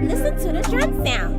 Listen to the drum sounds.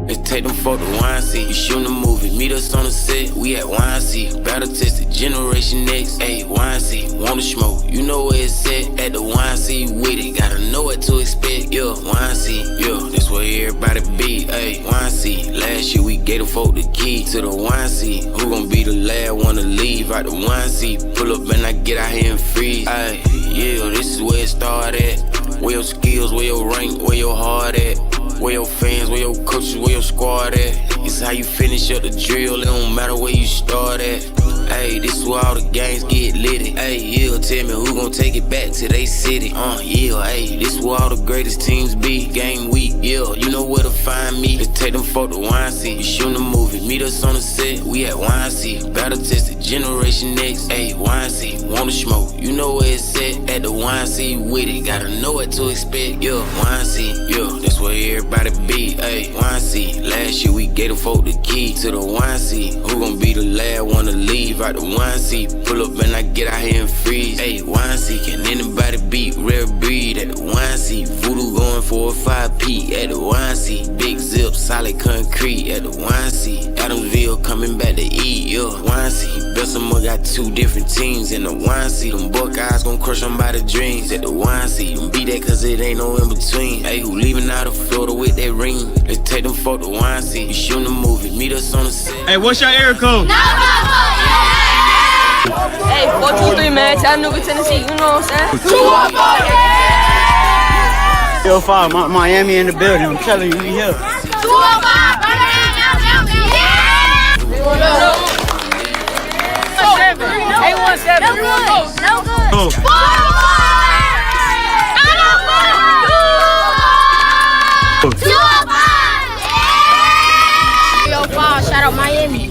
Let's take them for the YC. You shooting a movie, meet us on the set. We at YC. Battle tested, Generation X. Ayy, YC, wanna smoke. You know where it's at. At the YC with it. Gotta know what to expect. Yeah, YC, yeah, that's where everybody be. Ayy, YC. Last year we gave the folk the key to the YC. Who gon' be the last one to leave out the YC? Pull up and I get out here and freeze. Ayy, yeah, this is where it started. Where your skills, where your rank, where your heart at. Where your fans, where your coaches, where your squad at. It's how you finish up the drill, it don't matter where you start at. Ayy, this is where all the games get litty. Ayy, yeah, tell me who gon' take it back to they city. Yeah, ayy, this is where all the greatest teams be. Game week, yeah, you know where to find me. Let's take them for the YC. You shooting a movie, meet us on the set. We at YC. Battle tested, Generation X. Ayy, YC, wanna smoke. You know where it's at the YC with it. Gotta know what to expect. Yeah, YC, yeah, that's where everybody be. Ayy, YC. Last year we gave the folk the key to the YC. Who gon' be the last one to leave out the YC? Pull up and I get out here and freeze. Ayy, YC, can anybody beat rare breed at the YC? Voodoo going 4 or 5P at the YC. Big zip, solid concrete at the YC. Adamsville coming back to eat, yeah, YC. Bessemer got 2 different teams in the YC. Them Buckeyes gon' crush somebody's dreams at the YC. Them beat that cause it ain't no in between. Ayy, who leaving out of Florida with that ring? Let's take them for the YC. You shooting a movie, meet us on the set. Hey, what's your area code? Hey, 423, man, Chattanooga, Tennessee, you know what I'm saying? 215, Yo, 5, Miami in the building. I'm telling you, we here. 215, A17, No good. Oh. Yo, 5, shout out Miami.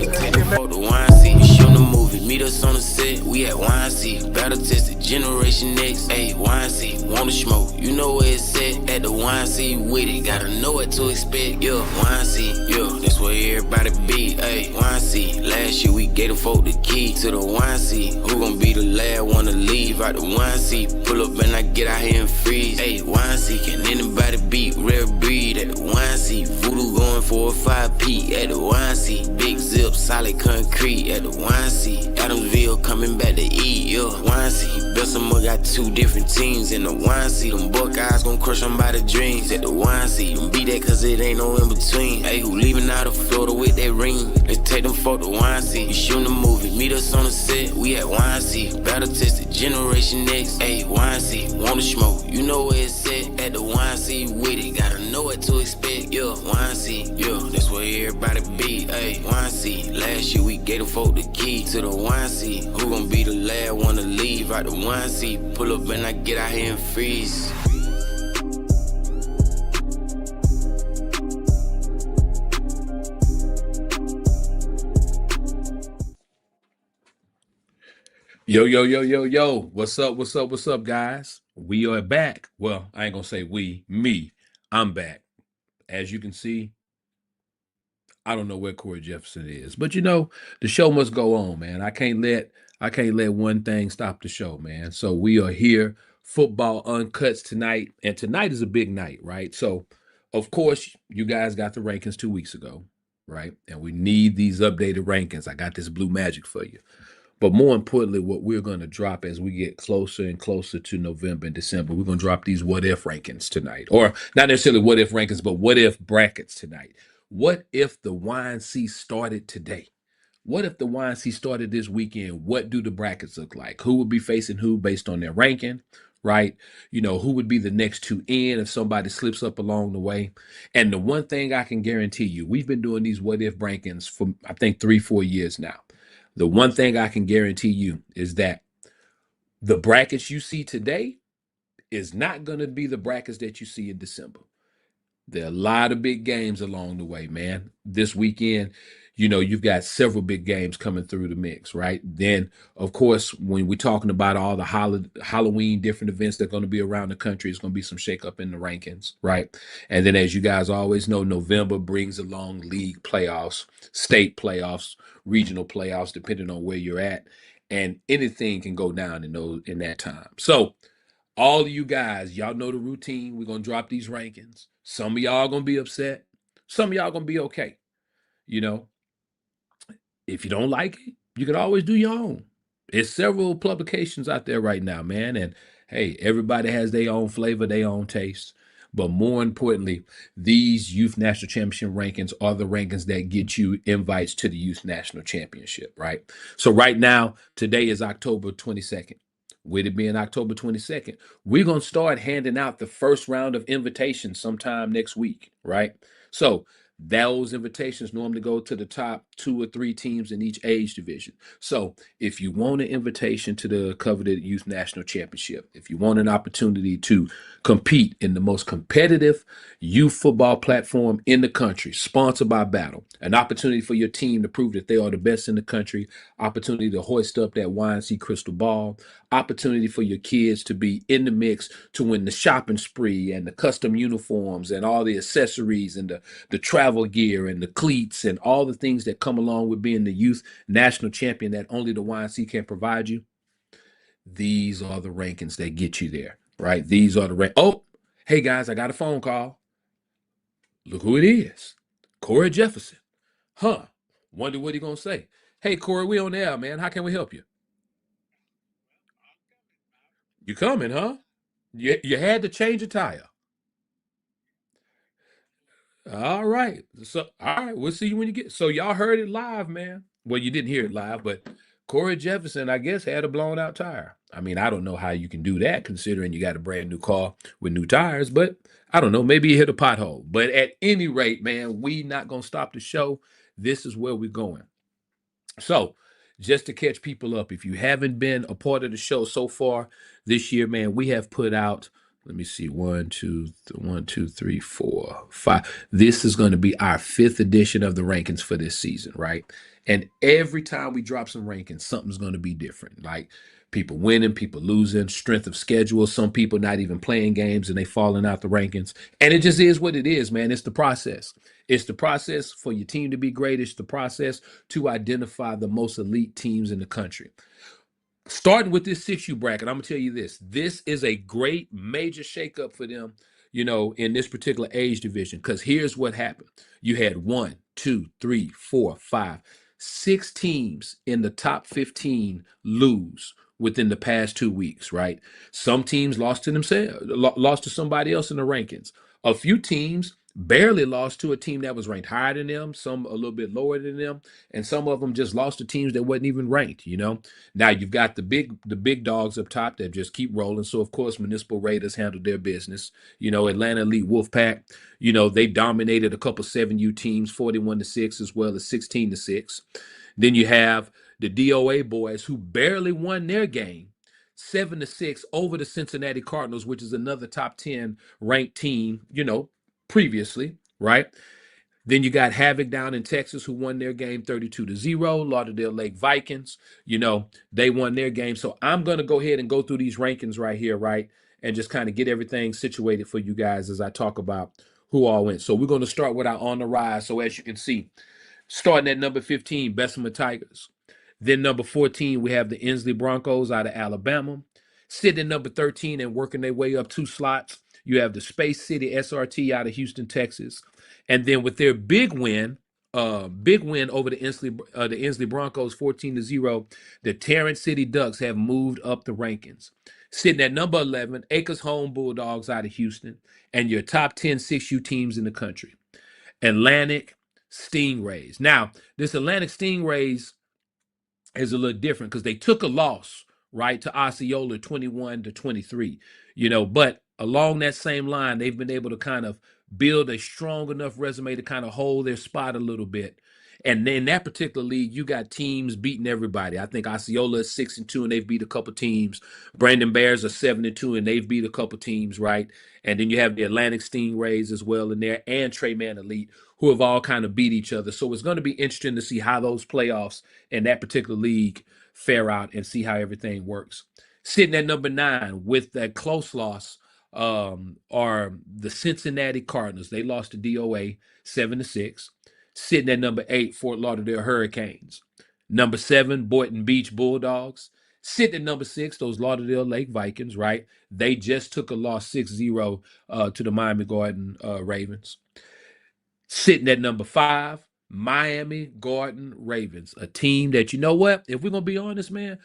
For the YC, you shooting a movie, meet us on the set. We at YC. Battle tested, Generation X. Ayy, YC, wanna smoke. You know where it's at the YC with it. Gotta know what to expect. Yeah, YC, yeah, that's where everybody be. Ayy, YC. Last year we gave the folk the key to the YC. Who gon' be the last one to leave out the YC? Pull up and I get out here and freeze. Ayy, YC, can anybody beat rare breed at the YC? Voodoo going 4 or 5P at the YC. Big zip, solid concrete at the YC. Adamsville coming back to eat, yeah, YC. Bessemer got 2 different teams in the YC. Them Buckeyes gon' crush somebody's dreams at the YC. Them beat that cause it ain't no in between. Ayy, who leaving out of Florida with that ring? Let's take them for the YC. You shooting a movie, meet us on the set. We at YC. Battle tested, Generation X. Ayy, YC, wanna smoke. You know where it's at the YC with it. Gotta know what to expect. Yeah, YC, yeah, that's where everybody be. Ayy, YC. Last year we gave the folk the key to the YC. Who gon' be the last one to leave out the YC? Pull up and I get out here and freeze. Yo. What's up, guys? We are back. Well, I ain't gonna say me. I'm back. As you can see, I don't know where Corey Jefferson is, but you know, the show must go on, man. I can't let one thing stop the show, man. So we are here, football uncuts tonight, and tonight is a big night, right? So, of course, you guys got the rankings 2 weeks ago, right? And we need these updated rankings. I got this blue magic for you. But more importantly, what we're going to drop as we get closer and closer to November and December, we're going to drop these what if rankings tonight. Or not necessarily what if rankings, but what if brackets tonight. What if the YNC started today? What if the YNC started this weekend? What do the brackets look like? Who would be facing who based on their ranking, right? You know, who would be the next 2 in if somebody slips up along the way? And the one thing I can guarantee you, we've been doing these what if rankings for, I think, 3-4 years now. The one thing I can guarantee you is that the brackets you see today is not going to be the brackets that you see in December. There are a lot of big games along the way, man. This weekend, you know, you've got several big games coming through the mix, right? Then, of course, when we're talking about all the Halloween different events that are going to be around the country, it's going to be some shakeup in the rankings, right? And then, as you guys always know, November brings along league playoffs, state playoffs, regional playoffs, depending on where you're at. And anything can go down in that time. So All of you guys, y'all know the routine. We're going to drop these rankings. Some of y'all going to be upset. Some of y'all going to be okay. You know, if you don't like it, you can always do your own. There's several publications out there right now, man. And hey, everybody has their own flavor, their own taste. But more importantly, these Youth National Championship rankings are the rankings that get you invites to the Youth National Championship, right? So right now, today is October 22nd. With it being October 22nd, we're going to start handing out the first round of invitations sometime next week, right? So those invitations normally go to the top 2 or 3 teams in each age division. So if you want an invitation to the coveted Youth National Championship, if you want an opportunity to compete in the most competitive youth football platform in the country, sponsored by Battle, an opportunity for your team to prove that they are the best in the country, opportunity to hoist up that YNC crystal ball, opportunity for your kids to be in the mix to win the shopping spree and the custom uniforms and all the accessories and the travel gear and the cleats and all the things that come along with being the youth national champion that only the YNC can provide you. These are the rankings that get you there, right? These are the Oh, hey guys, I got a phone call. Look who it is. Corey Jefferson. Huh. Wonder what he gonna say. Hey Corey, we on air, man. How can we help you? You coming, huh? You had to change a tire. All right. So, all right, we'll see you when you get. So, y'all heard it live, man. Well, you didn't hear it live, but Corey Jefferson, I guess, had a blown out tire. I mean, I don't know how you can do that considering you got a brand new car with new tires, but I don't know. Maybe he hit a pothole. But at any rate, man, we not going to stop the show. This is where we're going. So, just to catch people up, if you haven't been a part of the show so far this year, man, we have put out, let me see, 1, 2, 3, 4, 5. This is going to be our 5th edition of the rankings for this season, right? And every time we drop some rankings, something's going to be different. Like people winning, people losing, strength of schedule, some people not even playing games and they falling out the rankings. And it just is what it is, man. It's the process. It's the process for your team to be great. It's the process to identify the most elite teams in the country. Starting with this 6U bracket, I'm going to tell you this. This is a great major shakeup for them, in this particular age division. Because here's what happened. You had 1, 2, 3, 4, 5, 6 teams in the top 15 lose within the past 2 weeks, right? Some teams lost to themselves, lost to somebody else in the rankings. A few teams barely lost to a team that was ranked higher than them, some a little bit lower than them, and some of them just lost to teams that wasn't even ranked. Now you've got the big dogs up top that just keep rolling. So of course Municipal Raiders handled their business. Atlanta Elite Wolfpack, they dominated a couple 7U teams 41-6 as well as 16-6. Then you have the DOA boys who barely won their game 7-6 over the Cincinnati Cardinals, which is another top 10 ranked team, previously, right? Then you got Havoc down in Texas who won their game 32-0. Lauderdale Lake Vikings, they won their game. So I'm going to go ahead and go through these rankings right here, right? And just kind of get everything situated for you guys as I talk about who all went. So we're going to start with our On the Rise. So as you can see, starting at number 15, Bessemer Tigers. Then number 14, we have the Inslee Broncos out of Alabama. Sitting at number 13 and working their way up 2 slots, you have the Space City SRT out of Houston, Texas. And then with their big win over the Inslee Broncos 14-0, the Tarrant City Ducks have moved up the rankings. Sitting at number 11, Acres Home Bulldogs out of Houston, and your top 10 6U teams in the country. Atlantic Stingrays. Now, this Atlantic Stingrays is a little different because they took a loss, right, to Osceola 21-23, but along that same line, they've been able to kind of build a strong enough resume to kind of hold their spot a little bit. And in that particular league, you got teams beating everybody. I think Osceola is 6-2 and they've beat a couple teams. Brandon Bears are 7-2 and they've beat a couple teams, right? And then you have the Atlantic Stingrays as well in there and Trey Man Elite, who have all kind of beat each other. So it's going to be interesting to see how those playoffs in that particular league fare out and see how everything works. Sitting at number 9 with that close loss are the Cincinnati Cardinals. They lost to DOA 7-6. Sitting at number 8, Fort Lauderdale Hurricanes. Number 7, Boynton Beach Bulldogs. Sitting at number 6, those Lauderdale Lake Vikings, right? They just took a loss 6-0 to the Miami Garden Ravens. Sitting at number 5, Miami Garden Ravens, a team that, you know what? If we're going to be honest, man,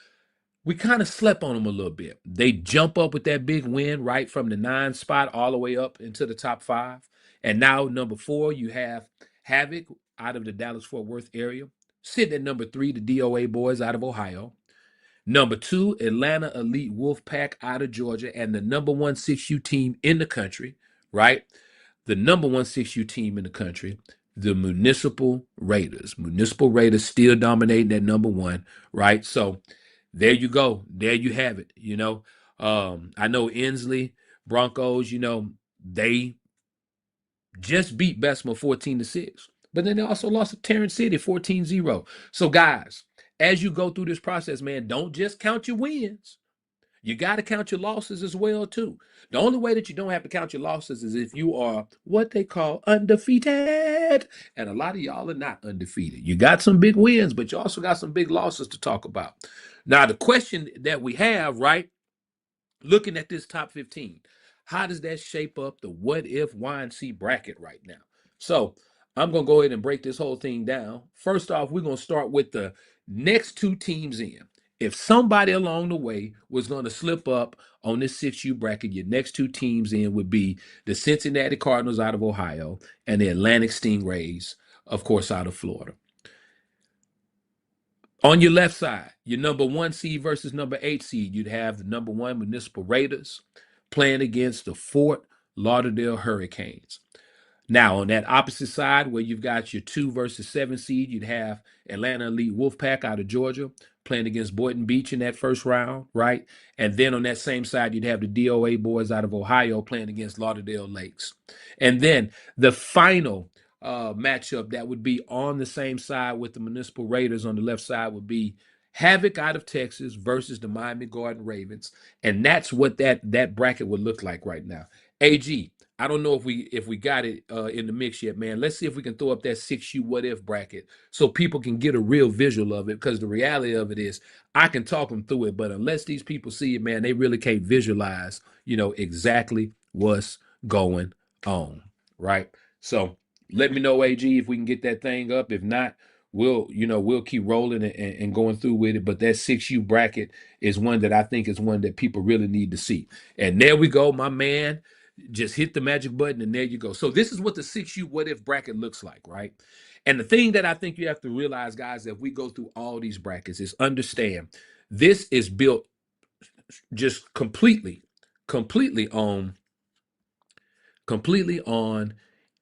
we kind of slept on them a little bit. They jump up with that big win right from the 9 spot all the way up into the top 5. And now number 4, you have Havoc out of the Dallas-Fort Worth area. Sitting at number 3, the DOA boys out of Ohio. Number 2, Atlanta Elite Wolfpack out of Georgia, and the number 1 6U team in the country, right? The number 1 6U team in the country, the Municipal Raiders. Municipal Raiders still dominating that number 1, right? So there you go. There you have it. I know Inslee Broncos, they just beat Bessemer 14-6, but then they also lost to Tarrant City 14-0. So guys, as you go through this process, man, don't just count your wins. You got to count your losses as well, too. The only way that you don't have to count your losses is if you are what they call undefeated. And a lot of y'all are not undefeated. You got some big wins, but you also got some big losses to talk about. Now, the question that we have, right, looking at this top 15, how does that shape up the what if Y and C bracket right now? So I'm going to go ahead and break this whole thing down. First off, we're going to start with the next 2 teams in. If somebody along the way was going to slip up on this 6U bracket, your next 2 teams in would be the Cincinnati Cardinals out of Ohio and the Atlantic Stingrays, of course, out of Florida. On your left side, your number 1 seed versus number 8 seed, you'd have the number 1 Municipal Raiders playing against the Fort Lauderdale Hurricanes. Now, on that opposite side, where you've got your 2 versus 7 seed, you'd have Atlanta Elite Wolfpack out of Georgia playing against Boynton Beach in that first round, right? And then on that same side, you'd have the DOA boys out of Ohio playing against Lauderdale Lakes. And then the final matchup that would be on the same side with the Municipal Raiders on the left side would be Havoc out of Texas versus the Miami Garden Ravens. And that's what that bracket would look like right now. AG, I don't know if we got it in the mix yet, man. Let's see if we can throw up that 6U what if bracket so people can get a real visual of it, because the reality of it is I can talk them through it, but unless these people see it, man, they really can't visualize, exactly what's going on, right? So let me know, AG, if we can get that thing up. If not, we'll keep rolling and going through with it. But that 6U bracket is one that I think is one that people really need to see. And there we go, my man. Just hit the magic button and there you go. So this is what the 6U what if bracket looks like, right? And the thing that I think you have to realize, guys, if we go through all these brackets, is understand this is built just completely on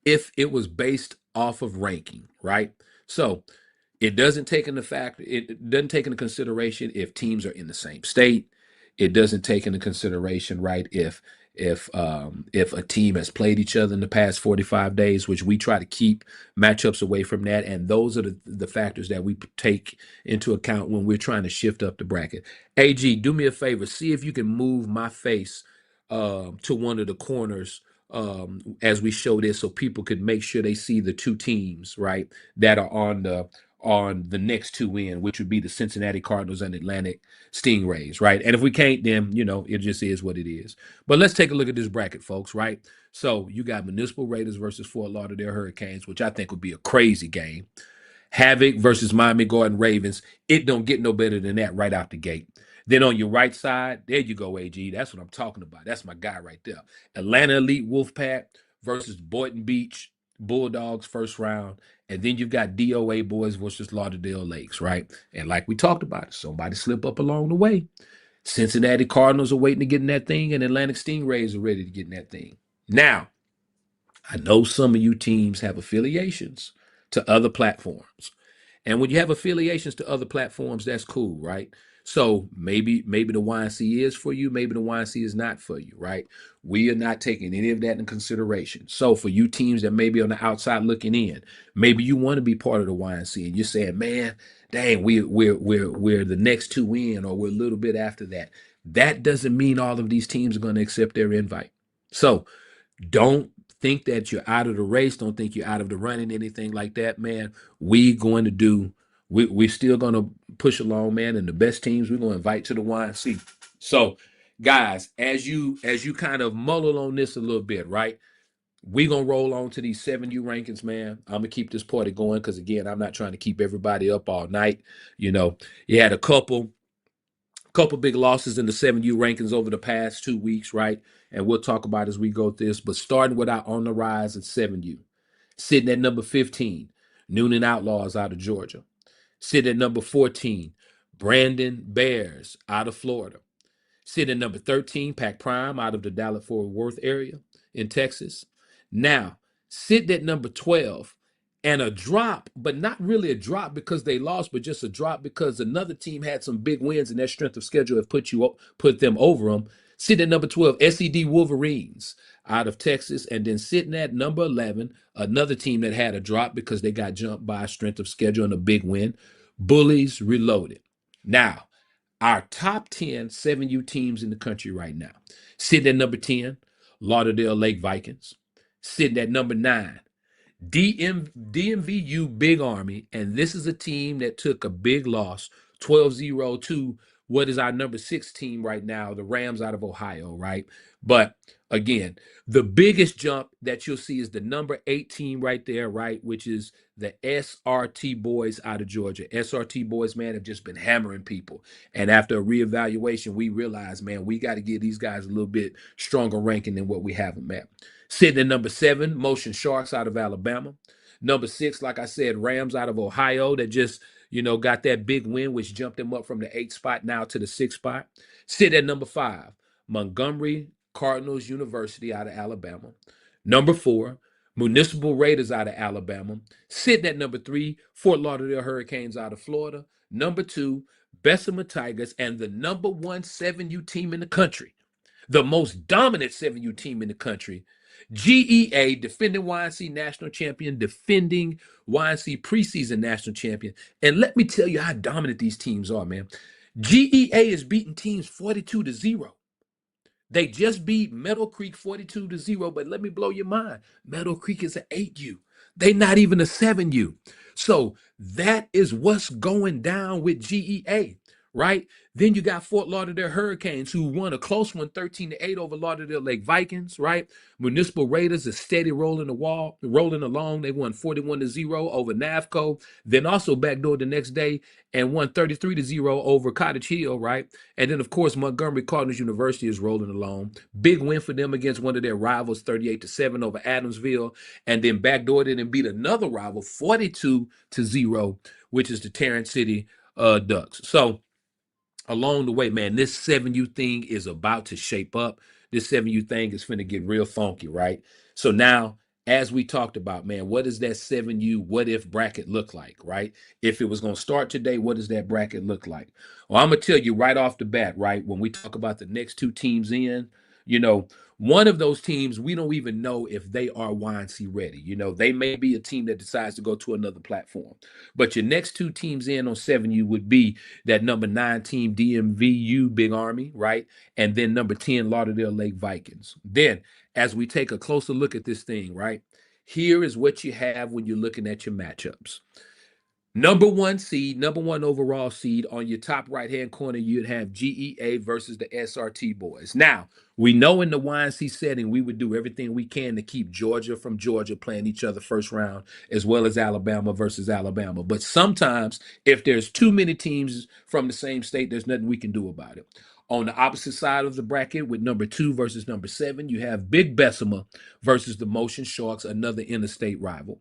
if it was based off of ranking, right? So it doesn't take into consideration if teams are in the same state. It doesn't take into consideration, right, if a team has played each other in the past 45 days, which we try to keep matchups away from that. And those are the factors that we take into account when we're trying to shift up the bracket. AG, do me a favor. See if you can move my face to one of the corners as we show this, so people could make sure they see the 2 teams, right, that are on the next 2 in, which would be the Cincinnati Cardinals and Atlantic Stingrays, right? And if we can't, then, it just is what it is. But let's take a look at this bracket, folks, right? So you got Municipal Raiders versus Fort Lauderdale Hurricanes, which I think would be a crazy game. Havoc versus Miami Garden Ravens. It don't get no better than that right out the gate. Then on your right side, there you go, AG. That's what I'm talking about. That's my guy right there. Atlanta Elite Wolfpack versus Boynton Beach Bulldogs first round. And then you've got DOA boys versus Lauderdale Lakes, right? And like we talked about, somebody slip up along the way. Cincinnati Cardinals are waiting to get in that thing, and Atlantic Stingrays are ready to get in that thing. Now, I know some of you teams have affiliations to other platforms. And when you have affiliations to other platforms, that's cool, right? So maybe the YNC is for you, maybe the YNC is not for you, right? We are not taking any of that in consideration. So for you teams that may be on the outside looking in, maybe you want to be part of the YNC and you're saying, man, dang, we're the next 2 in, or we're a little bit after that. That doesn't mean all of these teams are going to accept their invite. So don't think that you're out of the race. Don't think you're out of the running, anything like that, man. We going to do We still gonna push along, man, and the best teams we're gonna invite to the YNC. So, guys, as you kind of mull on this a little bit, right? We gonna roll on to these 7U rankings, man. I'm gonna keep this party going because again, I'm not trying to keep everybody up all night. You know, you had a couple big losses in the 7U rankings over the past 2 weeks, right? And we'll talk about as we go through this. But starting with our on the rise at 7U, sitting at number 15, Noonan Outlaws out of Georgia. Sitting at number 14, Brandon Bears out of Florida. Sitting at number 13, Pac Prime out of the Dallas-Fort Worth area in Texas. Now, sitting at number 12, and a drop, but not really a drop because they lost, but just a drop because another team had some big wins and their strength of schedule have put them over them. Sitting at number 12, SED Wolverines out of Texas, and then sitting at number 11, another team that had a drop because they got jumped by a strength of schedule and a big win, Bullies Reloaded. Now, our top 10 7U teams in the country right now. Sitting at number 10, Lauderdale Lake Vikings. Sitting at number 9, DMVU Big Army, and this is a team that took a big loss, 12-0 to what is our number 6 team right now, the Rams out of Ohio, right? But again, the biggest jump that you'll see is the number 8 team right there, right, which is the SRT Boys out of Georgia. SRT Boys, man, have just been hammering people. And after a reevaluation, we realized, man, we got to give these guys a little bit stronger ranking than what we have them at. Sitting at number 7, Motion Sharks out of Alabama. Number 6, like I said, Rams out of Ohio that just, got that big win, which jumped them up from the 8th spot now to the 6th spot. Sitting at number 5, Montgomery Cardinals University out of Alabama. Number 4, Municipal Raiders out of Alabama. Sitting at number 3, Fort Lauderdale Hurricanes out of Florida. Number 2, Bessemer Tigers, and the number 1 7U team in the country, the most dominant 7U team in the country, GEA, defending YNC national champion, defending YNC preseason national champion. And let me tell you how dominant these teams are, man. GEA is beating teams 42-0. They just beat Meadow Creek 42-0, but let me blow your mind. Meadow Creek is an 8U. They're not even a 7U. So that is what's going down with GEA, right? Then you got Fort Lauderdale Hurricanes, who won a close one, 13-8 over Lauderdale Lake Vikings, right? Municipal Raiders is steady rolling along. They won 41-0 over NAVCO. Then also backdoored the next day and won 33-0 over Cottage Hill, right? And then, of course, Montgomery Cardinals University is rolling along. Big win for them against one of their rivals, 38-7 over Adamsville. And then backdoored it and beat another rival, 42-0, which is the Tarrant City Ducks. So, along the way, man, this 7U thing is about to shape up. This 7U thing is finna get real funky, right? So now, as we talked about, man, what does that 7U what if bracket look like, right? If it was going to start today, what does that bracket look like? Well, I'm going to tell you right off the bat, right, when we talk about the next 2 teams in, one of those teams, we don't even know if they are YNC ready. They may be a team that decides to go to another platform. But your next 2 teams in on 7U would be that number 9 team, DMVU Big Army, right? And then number 10, Lauderdale Lake Vikings. Then, as we take a closer look at this thing, right? Here is what you have when you're looking at your matchups. Number 1 seed, number 1 overall seed, on your top right-hand corner, you'd have GEA versus the SRT Boys. Now, we know in the YNC setting, we would do everything we can to keep Georgia from Georgia playing each other first round, as well as Alabama versus Alabama. But sometimes, if there's too many teams from the same state, there's nothing we can do about it. On the opposite side of the bracket, with number 2 versus number 7, you have Big Bessemer versus the Motion Sharks, another interstate rival.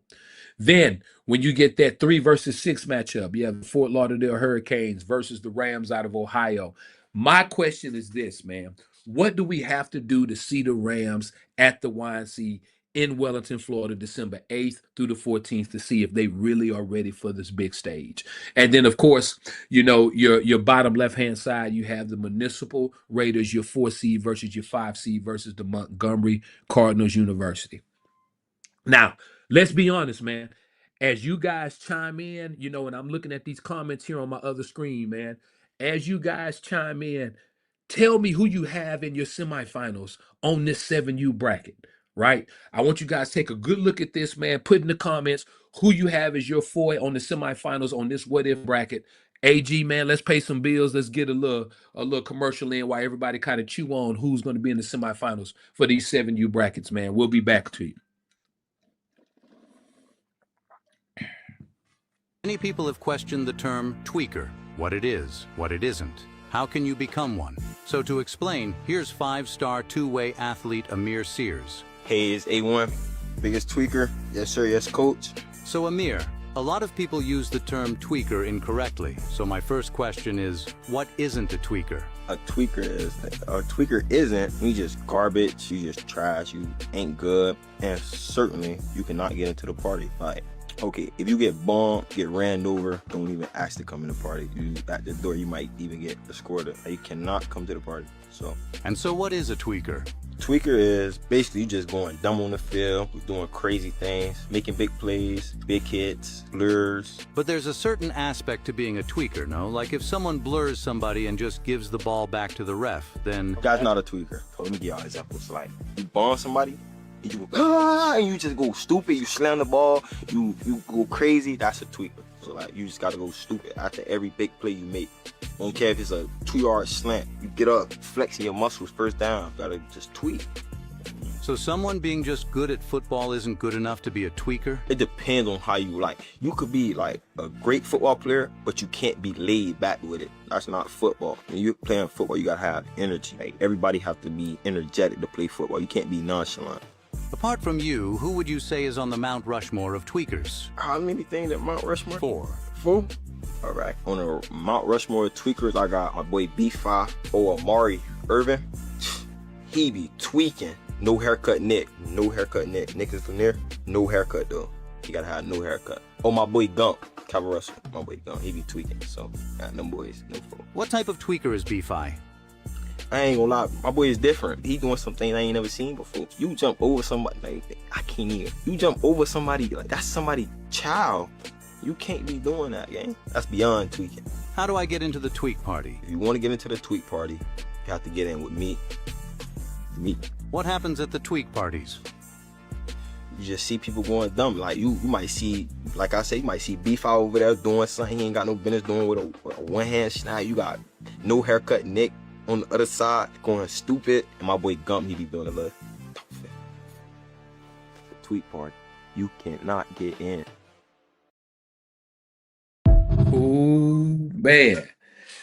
Then, when you get that 3 versus 6 matchup, you have the Fort Lauderdale Hurricanes versus the Rams out of Ohio. My question is this, man. What do we have to do to see the Rams at the YNC in Wellington, Florida, December 8th through the 14th to see if they really are ready for this big stage? And then, of course, your bottom left-hand side, you have the Municipal Raiders, your 4 seed versus your 5 seed versus the Montgomery Cardinals University. Now, let's be honest, man. As you guys chime in, and I'm looking at these comments here on my other screen, man. As you guys chime in, tell me who you have in your semifinals on this 7U bracket, right? I want you guys to take a good look at this, man. Put in the comments who you have as your four on the semifinals on this what if bracket. AG, man, let's pay some bills. Let's get a little commercial in while everybody kind of chew on who's going to be in the semifinals for these 7U brackets, man. We'll be back to you. Many people have questioned the term tweaker, what it is, what it isn't. How can you become one? So to explain, here's five-star two-way athlete Amir Sears. Hey, it's A1, biggest tweaker. Yes, sir. Yes, coach. So Amir, a lot of people use the term tweaker incorrectly. So my first question is, what isn't a tweaker? A tweaker isn't, you just garbage, you just trash, you ain't good, and certainly you cannot get into the party. Like, okay, if you get bumped, get ran over, don't even ask to come in the party. You at the door, you might even get escorted. You cannot come to the party. So what is a tweaker? Tweaker is basically you just going dumb on the field, doing crazy things, making big plays, big hits, blurs. But there's a certain aspect to being a tweaker, no? Like if someone blurs somebody and just gives the ball back to the ref, then... That's not a tweaker. Let me give y'all examples. Like, you bomb somebody, and you go, and you just go stupid, you slam the ball, you go crazy, that's a tweaker. So like, you just gotta go stupid after every big play you make. Don't care if it's a 2-yard slant, you get up, flexing your muscles first down, you gotta just tweak. So someone being just good at football isn't good enough to be a tweaker? It depends on how you like. You could be like a great football player, but you can't be laid back with it. That's not football. When you're playing football, you gotta have energy. Like, everybody have to be energetic to play football. You can't be nonchalant. Apart from you, who would you say is on the Mount Rushmore of tweakers? How many things at Mount Rushmore? 4. 4? All right. On the Mount Rushmore of tweakers, I got my boy B5 or Amari Irvin. He be tweaking. No haircut Nick. No haircut Nick. Nick is Lanier. No haircut though. He gotta have no haircut. Oh, my boy Gump. Calvin Russell. My boy Gump. He be tweaking. So, got them boys. No fool. What type of tweaker is B-Fi? I ain't gonna lie, my boy is different. He doing some things I ain't never seen before. You jump over somebody, like, I can't even. You jump over somebody, like, that's somebody's child. You can't be doing that, gang. That's beyond tweaking. How do I get into the tweak party? If you want to get into the tweak party, you have to get in with me. What happens at the tweak parties? You just see people going dumb. Like, you might see, like I say, you might see Beef out over there doing something he ain't got no business doing with a one-hand snap. You got no haircut Nick on the other side going stupid, and my boy Gump, he be doing a little the tweet party. You cannot get in. Oh man,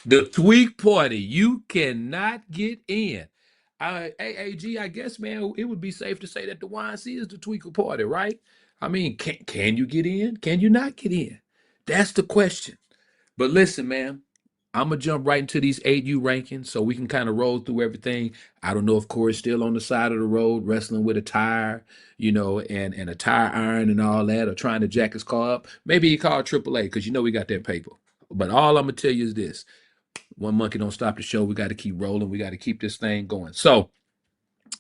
the tweak party, you cannot get in. AAG, I guess, man, it would be safe to say that the YNC is the tweaker party, right? I mean, can you get in? Can you not get in? That's the question. But listen, man, I'm going to jump right into these 8U rankings so we can kind of roll through everything. I don't know if Corey's still on the side of the road wrestling with a tire, and a tire iron and all that, or trying to jack his car up. Maybe he called AAA because we got that paper. But all I'm going to tell you is this. One monkey don't stop the show. We got to keep rolling. We got to keep this thing going. So,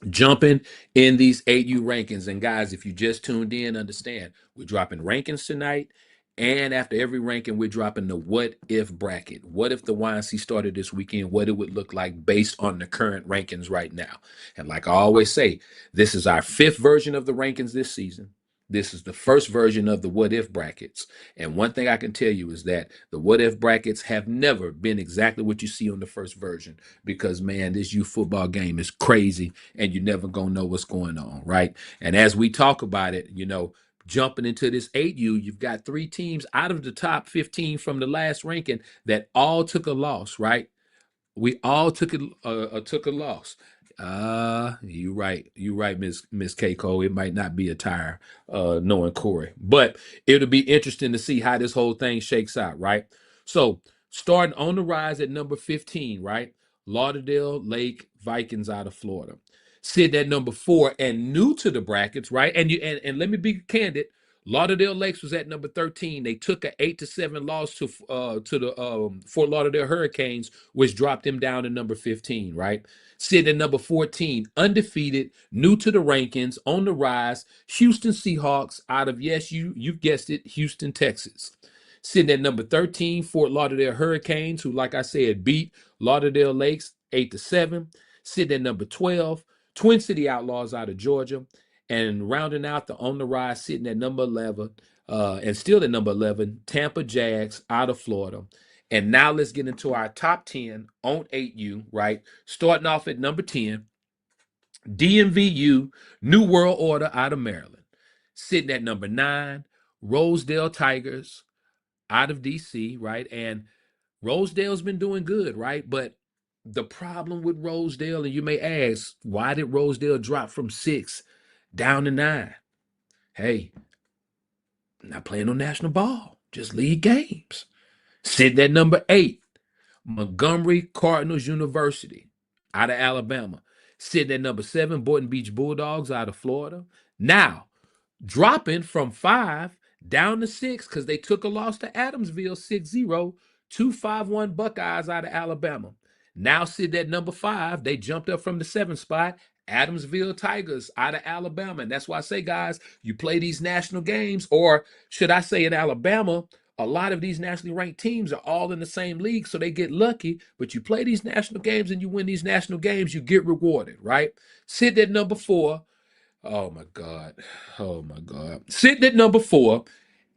jumping in these 8U rankings. And guys, if you just tuned in, understand, we're dropping rankings tonight. And after every ranking, we're dropping the what if bracket. What if the YNC started this weekend? What it would look like based on the current rankings right now. And like I always say, this is our 5th version of the rankings this season. This is the first version of the what if brackets. And one thing I can tell you is that the what if brackets have never been exactly what you see on the first version, because man, this youth football game is crazy and you're never going to know what's going on, right? And as we talk about it, jumping into this 8U, you've got 3 teams out of the top 15 from the last ranking that all took a loss, right? We all took a loss. You right, Miss Keiko. It might not be a tire, knowing Corey, but it'll be interesting to see how this whole thing shakes out, right? So starting on the rise at number 15, right? Lauderdale Lake Vikings out of Florida. Sitting at number 4 and new to the brackets, right? And let me be candid. Lauderdale Lakes was at number 13. They took an 8-7 loss to the Fort Lauderdale Hurricanes, which dropped them down to number 15, right? Sitting at number 14, undefeated, new to the rankings, on the rise, Houston Seahawks out of, yes, you guessed it, Houston, Texas. Sitting at number 13, Fort Lauderdale Hurricanes, who, like I said, beat Lauderdale Lakes 8-7. Sitting at number 12, Twin City Outlaws out of Georgia. And rounding out the on the rise, sitting at number 11, and still at number 11, Tampa Jags out of Florida. And now let's get into our top 10 on 8U, right? Starting off at number 10, DMVU, New World Order out of Maryland. Sitting at number 9, Rosedale Tigers out of DC, right? And Rosedale's been doing good, right? But the problem with Rosedale, and you may ask, why did Rosedale drop from 6 down to 9? Hey, not playing no national ball, just league games. Sitting at number 8, Montgomery Cardinals University out of Alabama. Sitting at number 7, Boynton Beach Bulldogs out of Florida. Now, dropping from 5 down to 6 because they took a loss to Adamsville 6-0, 2-5-1 Buckeyes out of Alabama. Now sitting at number 5, they jumped up from the 7th spot, Adamsville Tigers out of Alabama. And that's why I say, guys, you play these national games, or should I say in Alabama, a lot of these nationally ranked teams are all in the same league, so they get lucky. But you play these national games and you win these national games, you get rewarded, right? Sitting at number 4, oh my God. Oh my God. Sitting at number 4,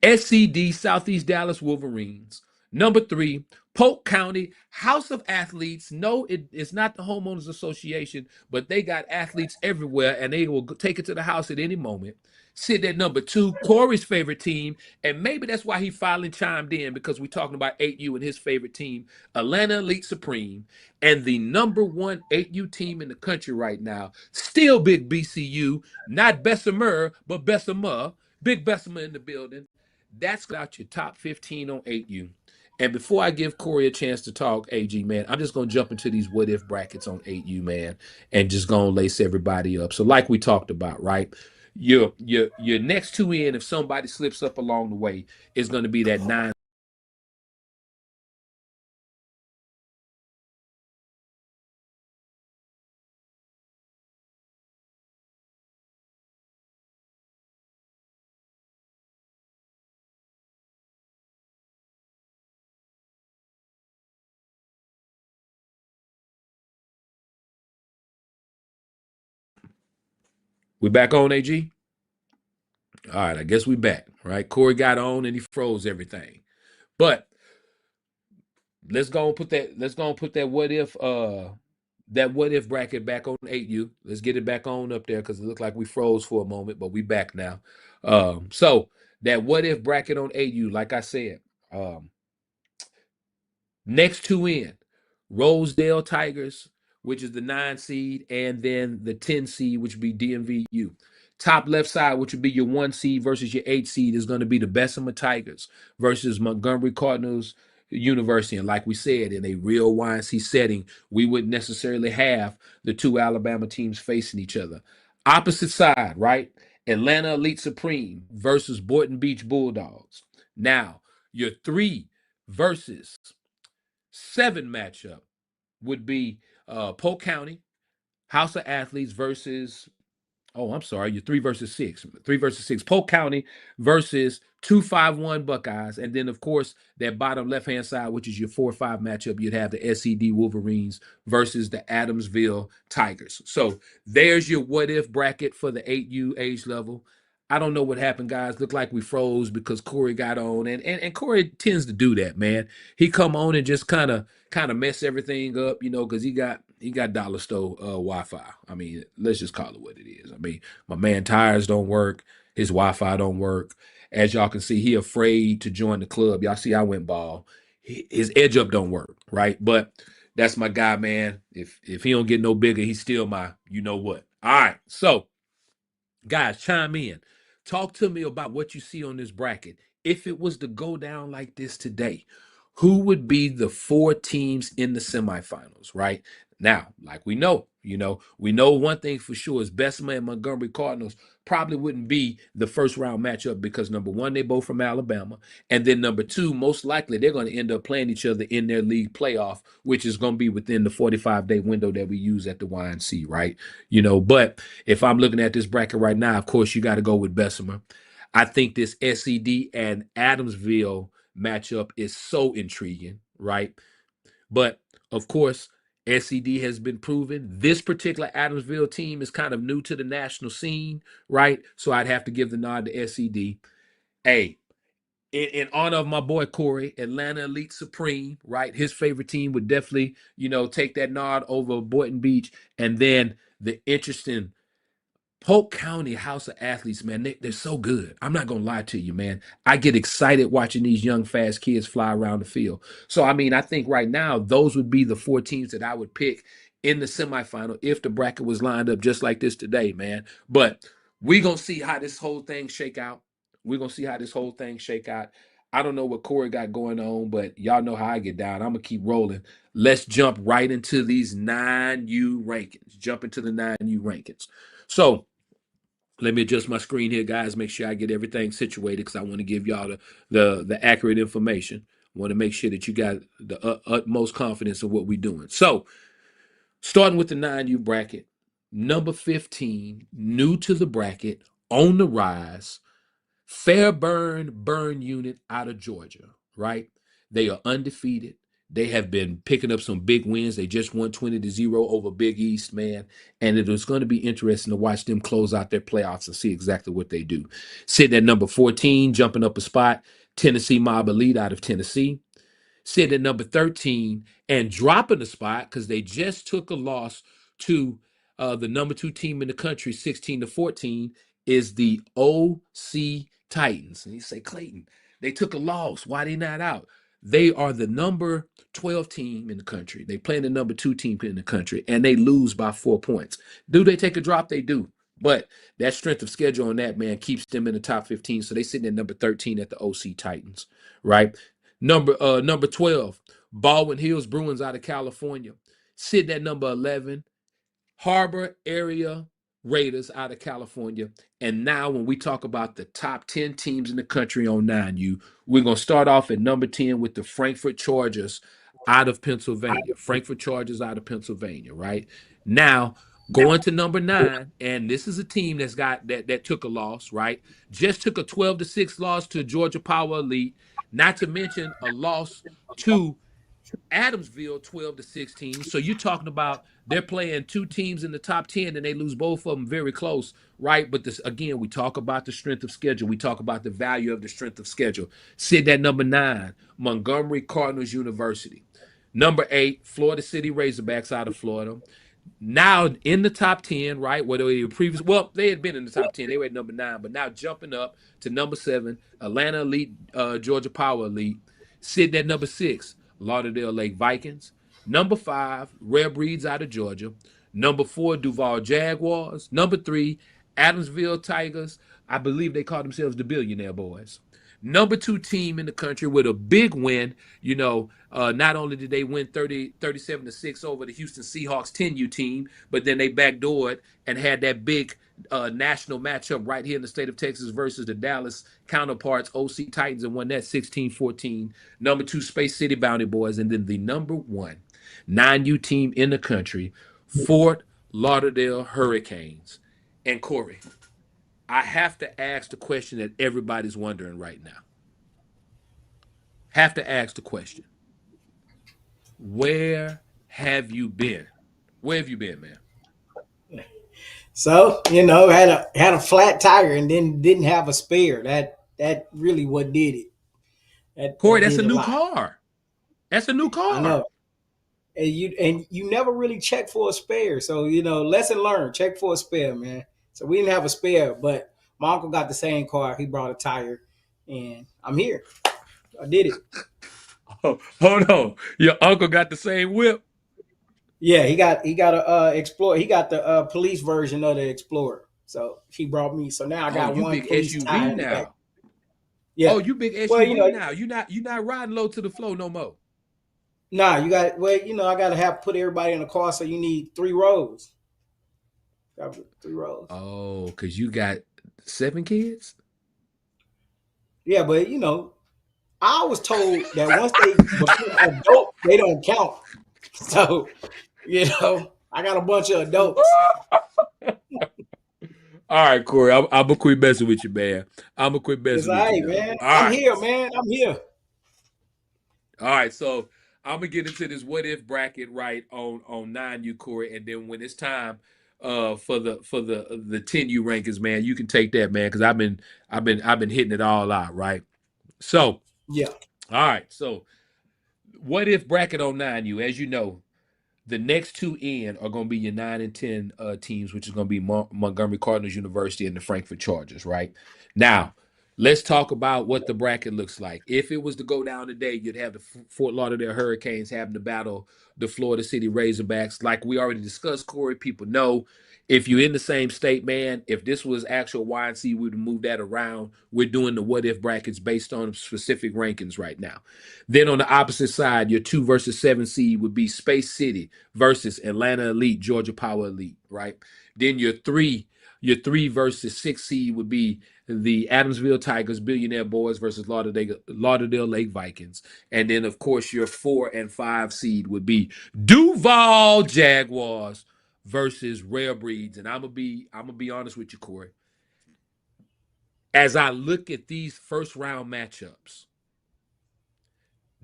SCD Southeast Dallas Wolverines. Number 3, Polk County House of Athletes. No, it's not the Homeowners Association, but they got athletes everywhere and they will take it to the house at any moment. Sitting at number 2, Corey's favorite team, and maybe that's why he finally chimed in, because we're talking about 8U and his favorite team, Atlanta Elite Supreme, and the number 1 8U team in the country right now, still Big BCU, not Bessemer, but Bessemer, Big Bessemer in the building. That's out your top 15 on 8U. And before I give Corey a chance to talk, AG, man, I'm just going to jump into these what if brackets on 8U, man, and just going to lace everybody up. So like we talked about, right? Your next 2 in, if somebody slips up along the way, is going to be that 9. We back on, AG? All right, I guess we back, right? Corey got on and he froze everything. But let's go and put that what if bracket back on 8U. Let's get it back on up there because it looked like we froze for a moment, but we back now. So that what if bracket on 8U, like I said, next 2 in, Rosedale Tigers, which is the 9 seed, and then the 10 seed, which would be DMVU. Top left side, which would be your 1 seed versus your 8 seed, is going to be the Bessemer Tigers versus Montgomery Cardinals University. And like we said, in a real YNC setting, we wouldn't necessarily have the 2 Alabama teams facing each other. Opposite side, right? Atlanta Elite Supreme versus Boynton Beach Bulldogs. Now, your 3 versus 7 matchup would be Polk County House of Athletes versus, your 3 versus 6. 3 versus 6. Polk County versus 2-5-1 Buckeyes. And then, of course, that bottom left-hand side, which is your 4-5 matchup, you'd have the SED Wolverines versus the Adamsville Tigers. So there's your what-if bracket for the 8U age level. I don't know what happened, guys. Looked like we froze because Corey got on. And Corey tends to do that, man. He come on and just kind of mess everything up, because he got dollar store Wi-Fi. I mean, let's just call it what it is. I mean, my man tires don't work. His Wi-Fi don't work. As y'all can see, he afraid to join the club. Y'all see I went ball. His edge up don't work, right? But that's my guy, man. If he don't get no bigger, he's still my you know what. All right, so guys, chime in. Talk to me about what you see on this bracket. If it was to go down like this today, who would be the 4 teams in the semifinals, right? Now, like we know one thing for sure is Bessemer and Montgomery Cardinals probably wouldn't be the first round matchup because number 1, they both from Alabama. And then number 2, most likely they're going to end up playing each other in their league playoff, which is going to be within the 45-day window that we use at the YNC, right? But if I'm looking at this bracket right now, of course, you got to go with Bessemer. I think this SED and Adamsville matchup is so intriguing, right? But of course, SED has been proven. This particular Adamsville team is kind of new to the national scene, right? So I'd have to give the nod to SED. Hey, in honor of my boy Corey, Atlanta Elite Supreme, right? His favorite team would definitely, take that nod over Boynton Beach. And then the interesting Polk County House of Athletes, man, they're so good. I'm not going to lie to you, man. I get excited watching these young, fast kids fly around the field. So, I mean, I think right now, those would be the 4 teams that I would pick in the semifinal if the bracket was lined up just like this today, man. But we're going to see how this whole thing shake out. We're going to see how this whole thing shake out. I don't know what Corey got going on, but y'all know how I get down. I'm going to keep rolling. Let's jump right into these 9U rankings. Jump into the 9U rankings. So, let me adjust my screen here, guys. Make sure I get everything situated because I want to give y'all the accurate information. I want to make sure that you got the utmost confidence in what we're doing. So, starting with the 9U bracket, number 15, new to the bracket, on the rise, Fairburn Burn Unit out of Georgia, right? They are undefeated. They have been picking up some big wins. They just won 20-0 over Big East, man. And it was going to be interesting to watch them close out their playoffs and see exactly what they do. Sitting at number 14, jumping up a spot, Tennessee Mob Elite out of Tennessee. Sitting at number 13 and dropping the spot because they just took a loss to the number 2 team in the country, 16-14, is the OC Titans. And you say, Clayton, they took a loss. Why they not out? They are the number 12 team in the country. They play the number 2 team in the country, and they lose by 4 points. Do they take a drop? They do. But that strength of schedule on that, man, keeps them in the top 15. So they sitting at number 13 at the OC Titans, right? Number 12, Baldwin Hills Bruins out of California. Sitting at number 11, Harbor Area Raiders out of California. And now when we talk about the top 10 teams in the country on 9U, we're going to start off at number 10 with the Frankfurt Chargers out of Pennsylvania. Frankfurt Chargers out of Pennsylvania, right? Now, going to number 9, and this is a team that took a loss, right? Just took a 12-6 loss to Georgia Power Elite, not to mention a loss to Adamsville 12-16. So you're talking about they're playing 2 teams in the top 10 and they lose both of them very close, right? But this again, we talk about the strength of schedule. We talk about the value of the strength of schedule. Sit at number 9, Montgomery Cardinals University. Number 8, Florida City Razorbacks out of Florida. Now in the top 10, right? Where they were they had been in the top 10. They were at number 9, but now jumping up to number 7, Atlanta Elite, Georgia Power Elite. Sitting at number 6, Lauderdale Lake Vikings. Number 5, Rare Breeds out of Georgia. Number 4, Duval Jaguars. Number 3, Adamsville Tigers. I believe they call themselves the Billionaire Boys. Number 2 team in the country with a big win. Not only did they win 37-6 over the Houston Seahawks 10U team, but then they backdoored and had that big national matchup right here in the state of Texas versus the Dallas counterparts, OC Titans, and won that 16-14. Number 2, Space City Bounty Boys, and then the number 1 9U team in the country, Fort Lauderdale Hurricanes. And Corey, I have to ask the question that everybody's wondering right now. Have to ask the question. Where have you been? Where have you been, man? So, had a flat tire and then didn't have a spare. That really what did it. Corey, that that's a did new lot. car. That's a new car. I know. And you never really check for a spare. So, lesson learned, check for a spare, man. So we didn't have a spare, but my uncle got the same car. He brought a tire and I'm here. I did it. Oh, hold on. Your uncle got the same whip? Yeah, he got a Explorer. He got the police version of the Explorer. So he brought me. So now I got one big police SUV tire now. Yeah. Oh, you big SUV now. You not riding low to the floor no more. Nah, you got I gotta put everybody in the car, so you need 3 rows. Got 3 rows. Oh, because you got 7 kids? Yeah, but I was told that once they become adult, they don't count. So, I got a bunch of adults. All right, Corey, I'm gonna quit messing with you, man. I'm gonna quit messing with you, man. I'm here, man. I'm here. All right, so I'm gonna get into this what if bracket right on 9U, Corey, and then when it's time for the 10U rankings, man, you can take that, man, because I've been hitting it all out, right? So, Yeah. all right, so what if bracket on 9U, as you know, the next two in are going to be your 9 and 10 teams, which is going to be Montgomery Cardinals University and the Frankfurt Chargers, right? Now, let's talk about what the bracket looks like. If it was to go down today, you'd have the Fort Lauderdale Hurricanes having to battle the Florida City Razorbacks. Like we already discussed, Corey, people know if you're in the same state, man, if this was actual YNC, we would move that around. We're doing the what if brackets based on specific rankings right now. Then on the opposite side, your 2 versus 7 seed would be Space City versus Atlanta Elite, Georgia Power Elite, right? Then your 3 versus 6 seed would be the Adamsville Tigers, Billionaire Boys versus Lauderdale Lake Vikings. And then, of course, your 4 and 5 seed would be Duval Jaguars versus Rare Breeds. And I'm gonna be honest with you, Corey. As I look at these first round matchups,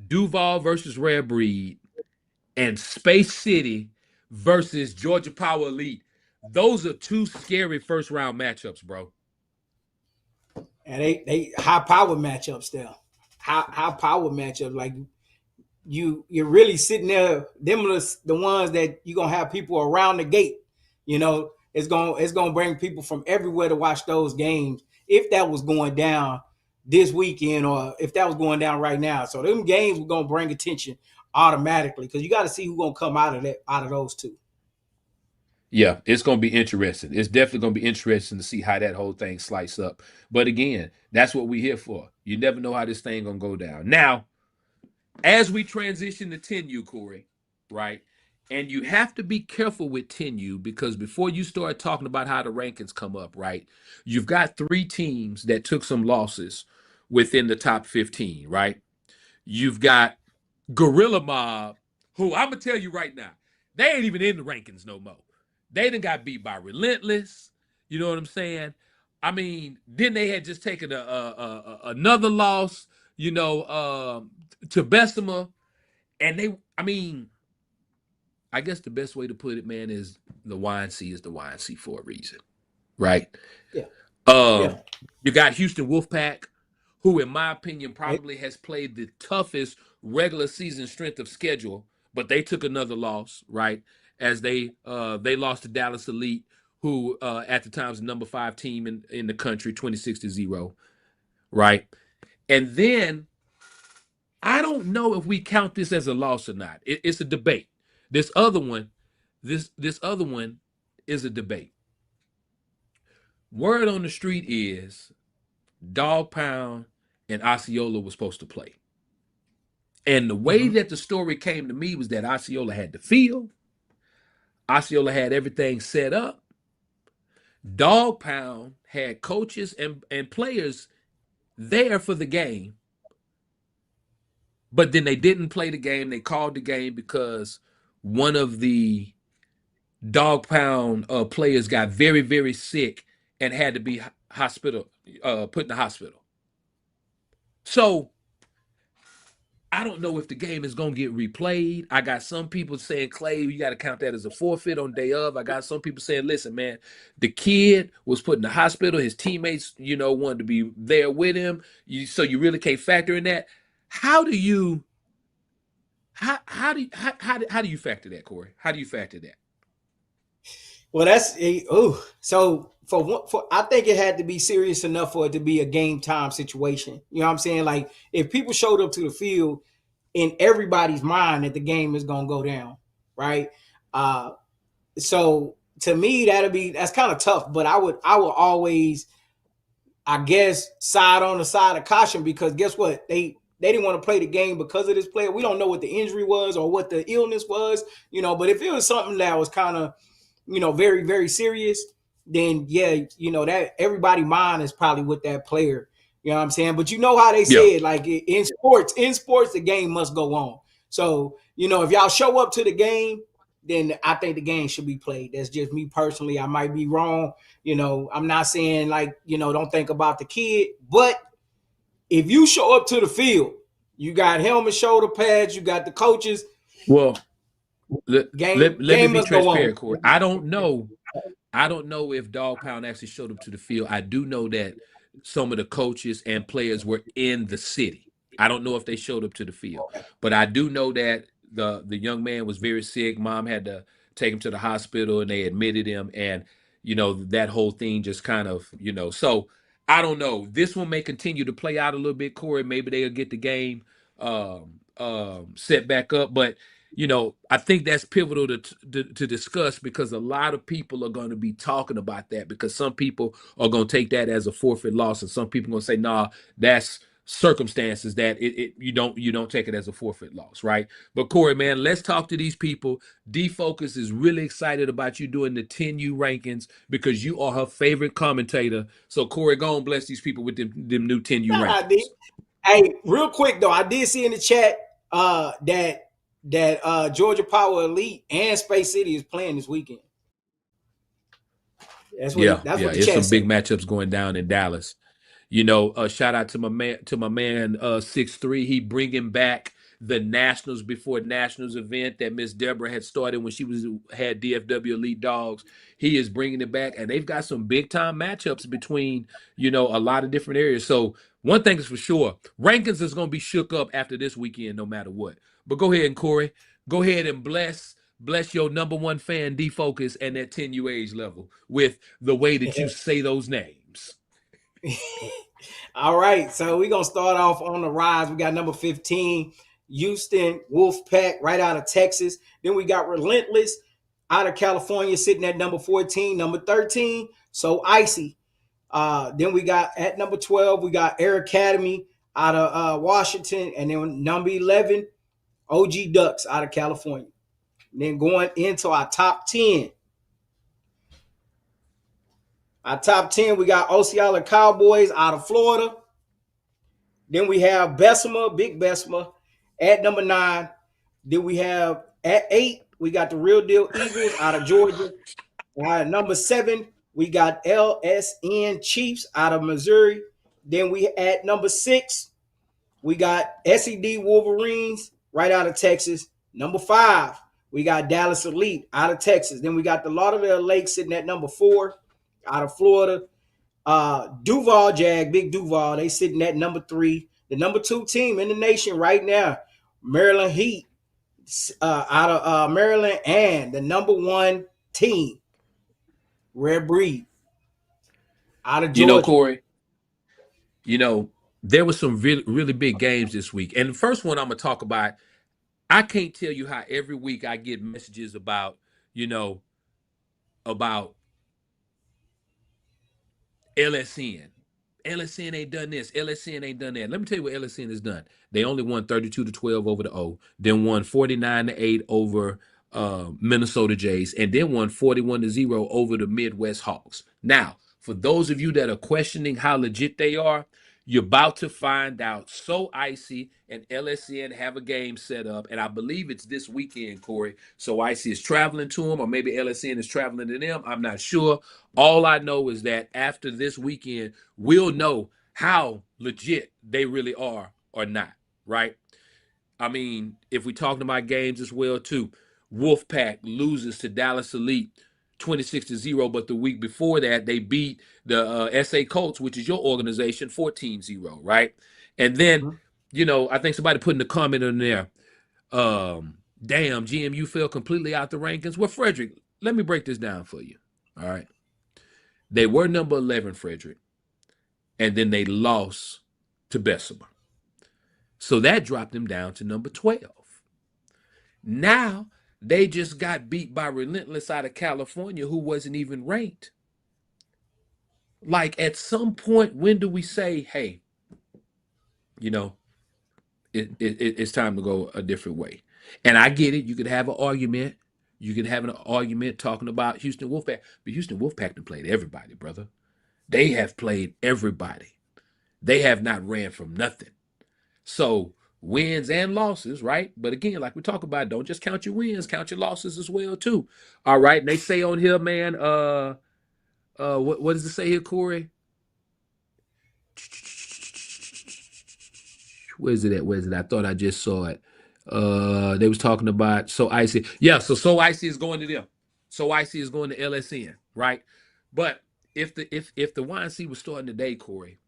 Duval versus Rare Breed and Space City versus Georgia Power Elite. Those are two scary first round matchups, bro. And they high power matchups there. High power matchups. Like you're really sitting there. Them are the ones that you're gonna have people around the gate. You know, it's gonna bring people from everywhere to watch those games. If that was going down this weekend, or if that was going down right now, so them games were gonna bring attention automatically because you got to see who's gonna come out of those two. Yeah, it's going to be interesting. It's definitely going to be interesting to see how that whole thing slices up. But again, that's what we're here for. You never know how this thing going to go down. Now, as we transition to 10U, Corey, right? And you have to be careful with 10U because before you start talking about how the rankings come up, right? You've got 3 teams that took some losses within the top 15, right? You've got Gorilla Mob, who I'm going to tell you right now, they ain't even in the rankings no more. They done got beat by Relentless. You know what I'm saying? I mean, then they had just taken another loss, to Bessemer. And I guess the best way to put it, man, is the YNC is the YNC for a reason, right? Yeah. Yeah. You got Houston Wolfpack, who, in my opinion, probably has played the toughest regular season strength of schedule, but they took another loss, right? As they lost to Dallas Elite, who at the time was the number 5 team in the country, 26-0, right? And then I don't know if we count this as a loss or not. It's a debate. This other one is a debate. Word on the street is Dog Pound and Osceola was supposed to play. And the way that the story came to me was that Osceola had the field. Osceola had everything set up. Dog Pound had coaches and players there for the game. But then they didn't play the game. They called the game because one of the Dog Pound players got very, very sick and had to be put in the hospital. So I don't know if the game is going to get replayed. I got some people saying, Clay, you got to count that as a forfeit on day of. I got some people saying, listen, man, the kid was put in the hospital. His teammates, wanted to be there with him. So you really can't factor in that. How do you factor that, Corey? How do you factor that? Well, so for I think it had to be serious enough for it to be a game time situation. You know what I'm saying? Like if people showed up to the field in everybody's mind that the game is going to go down, right? So to me that's kind of tough, but I would always, I guess, side on the side of caution because guess what? They didn't want to play the game because of this player. We don't know what the injury was or what the illness was, but if it was something that was kind of, very, very serious, then yeah, that everybody's mind is probably with that player. You know what I'm saying? But you know how they say it, like in sports, the game must go on. So, if y'all show up to the game, then I think the game should be played. That's just me personally. I might be wrong. I'm not saying don't think about the kid, but if you show up to the field, You got helmet, shoulder pads. You got the coaches. Well, let, Game let, let me be must go on. transparent, Corey. I don't know. I don't know if Dog Pound actually showed up to the field. I do know that some of the coaches and players were in the city. I don't know if they showed up to the field, but I do know that the young man was very sick. Mom had to take him to the hospital, and they admitted him. And that whole thing just kind of So I don't know. This one may continue to play out a little bit, Corey. Maybe they'll get the game set back up, but I think that's pivotal to discuss because a lot of people are going to be talking about that because some people are going to take that as a forfeit loss, and some people are going to say, "Nah, that's circumstances that you don't take it as a forfeit loss, right?" But Corey, man, let's talk to these people. D-Focus is really excited about you doing the 10U rankings because you are her favorite commentator. So Corey, go and bless these people with them new 10U rankings. Hey, real quick though, I did see in the chat that Georgia Power Elite and Space City is playing this weekend. That's what the it's chat some said. big matchups going down in Dallas. Shout out to my man 6'3". He bringing back the Nationals before Nationals event that Miss Deborah had started when she had DFW Elite Dogs. He is bringing it back, and they've got some big time matchups between a lot of different areas. So one thing is for sure, rankings is going to be shook up after this weekend, no matter what. But go ahead, and Corey, go ahead and bless your number one fan D-Focus and that 10U age level with the way that you say those names. All right, so we're going to start off on the rise. We got number 15, Houston Wolfpack, right out of Texas. Then we got Relentless out of California, sitting at number 14. Number 13, So Icy. Then we got at number 12, we got Air Academy out of Washington. And then number 11, OG Ducks out of California. And then going into our top 10. Our top 10, we got Osceola Cowboys out of Florida. Then we have Bessemer, Big Bessemer, at number 9. Then we have at 8, we got the Real Deal Eagles out of Georgia. At number 7, we got LSN Chiefs out of Missouri. Then we at number 6, we got SED Wolverines right out of Texas. Number 5, we got Dallas Elite out of Texas. Then we got the Lauderdale Lake sitting at number 4 out of Florida. Duval Jag, Big Duval, they sitting at number 3. The number 2 team in the nation right now, Maryland Heat out of Maryland, and the number 1 team, Red Breed out of Georgia. Corey, there were some really, really big games this week. And the first one I'm going to talk about, I can't tell you how every week I get messages about LSN. LSN ain't done this. LSN ain't done that. Let me tell you what LSN has done. They only won 32-12 over the O, then won 49-8 over Minnesota Jays, and then won 41-0 over the Midwest Hawks. Now, for those of you that are questioning how legit they are, you're about to find out. So Icy and LSN have a game set up, and I believe it's this weekend, Corey. So Icy is traveling to them, or maybe LSN is traveling to them. I'm not sure. All I know is that after this weekend, we'll know how legit they really are or not, right? I mean, if we're talking about games as well, too, Wolfpack loses to Dallas Elite 26-0, but the week before that, they beat the SA Colts, which is your organization, 14-0, right? And then, I think somebody put in the comment in there, damn, GMU fell completely out the rankings. Well, Frederick, let me break this down for you, all right? They were number 11, Frederick, and then they lost to Bessemer. So that dropped them down to number 12. Now, they just got beat by Relentless out of California, who wasn't even ranked. Like, at some point, when do we say, hey, it's time to go a different way? And I get it. You could have an argument. You could have an argument talking about Houston Wolfpack. But Houston Wolfpack done played everybody, brother. They have played everybody. They have not ran from nothing. So wins and losses, right? But again, like we talk about, don't just count your wins, count your losses as well, too. All right. And they say on here, man, what does it say here, Corey? Where's it at? Where's it? I thought I just saw it. They was talking about So Icy. Yeah, so Icy is going to them. So Icy is going to LSN, right? But if the YNC was starting today, Corey,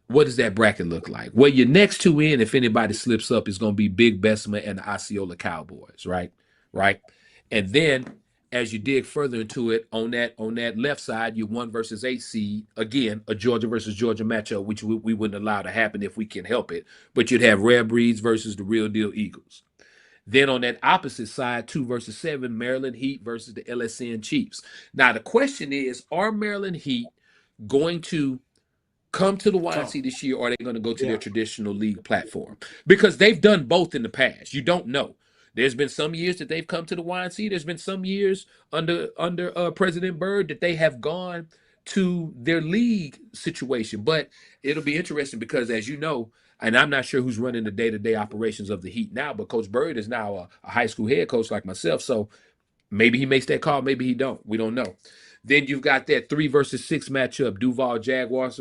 what does that bracket look like? Well, your next two in, if anybody slips up, is going to be Big Bessemer and the Osceola Cowboys, right? Right. And then as you dig further into it, on that left side, you 1 versus 8 seed, again, a Georgia versus Georgia matchup, which we wouldn't allow to happen if we can help it. But you'd have Rare Breeds versus the Real Deal Eagles. Then on that opposite side, 2 versus 7, Maryland Heat versus the LSN Chiefs. Now the question is, are Maryland Heat going to come to the YNC this year, or are they going to go to their traditional league platform? Because they've done both in the past. You don't know. There's been some years that they've come to the YNC. There's been some years under President Byrd that they have gone to their league situation. But it'll be interesting because, as you know, and I'm not sure who's running the day-to-day operations of the Heat now, but Coach Byrd is now a high school head coach like myself. So maybe he makes that call, maybe he don't. We don't know. Then you've got that 3 versus 6 matchup, Duval Jaguars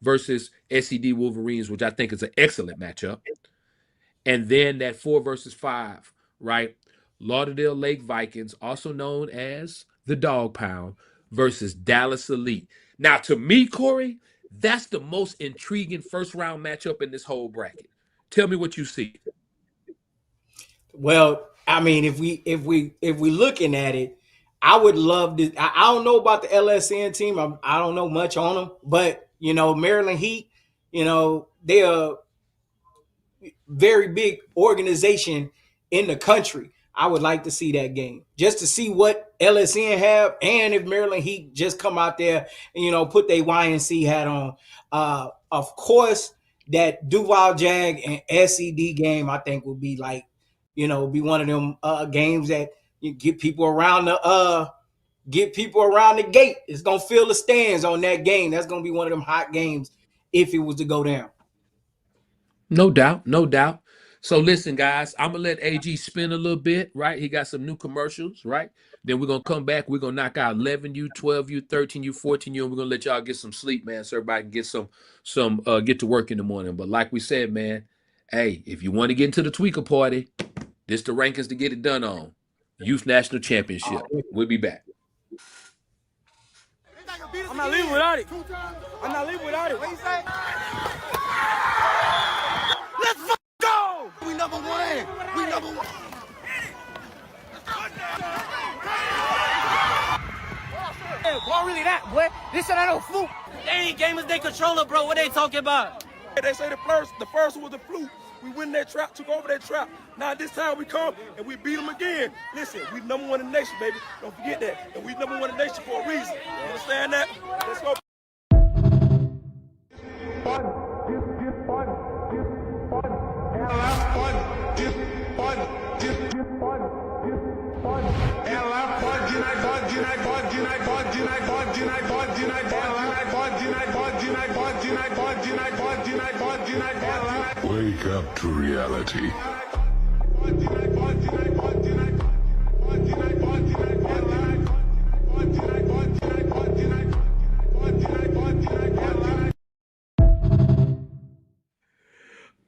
versus SED Wolverines, which I think is an excellent matchup. And then that 4 versus 5, right? Lauderdale Lake Vikings, also known as the Dog Pound, versus Dallas Elite. Now, to me, Corey, that's the most intriguing first round matchup in this whole bracket. Tell me what you see. Well, I mean, if we looking at it, I would love to. I don't know about the LSN team. I don't know much on them, but Maryland Heat, they're a very big organization in the country. I would like to see that game just to see what LSN have, and if Maryland Heat just come out there and put their YNC hat on. Of course, that Duval Jag and SED game, I think, will be like, be one of them games that you get people around the gate. It's gonna fill the stands on that game. That's gonna be one of them hot games if it was to go down. No doubt, no doubt. So listen, guys, I'm gonna let AG spin a little bit, right? He got some new commercials, right? Then we're gonna come back. We're gonna knock out 11U, 12U, 13U, 14U, and we're gonna let y'all get some sleep, man, so everybody can get some get to work in the morning. But like we said, man, hey, if you want to get into the tweaker party, this the rankings to get it done on. Youth National Championship. We'll be back. I'm not leaving without it. I'm not leaving without it. What you say? Let's go! We number one. We number one. Hey, ball really that, boy. This shit ain't no fluke. They ain't gamers, they controller, bro. What they talking about? They say the first one was a fluke. We win that trap, took over that trap. Now this time we come and we beat them again. Listen, we number one in the nation, baby. Don't forget that. And we number one in the nation for a reason. You understand that? Let's go. Wake up to reality.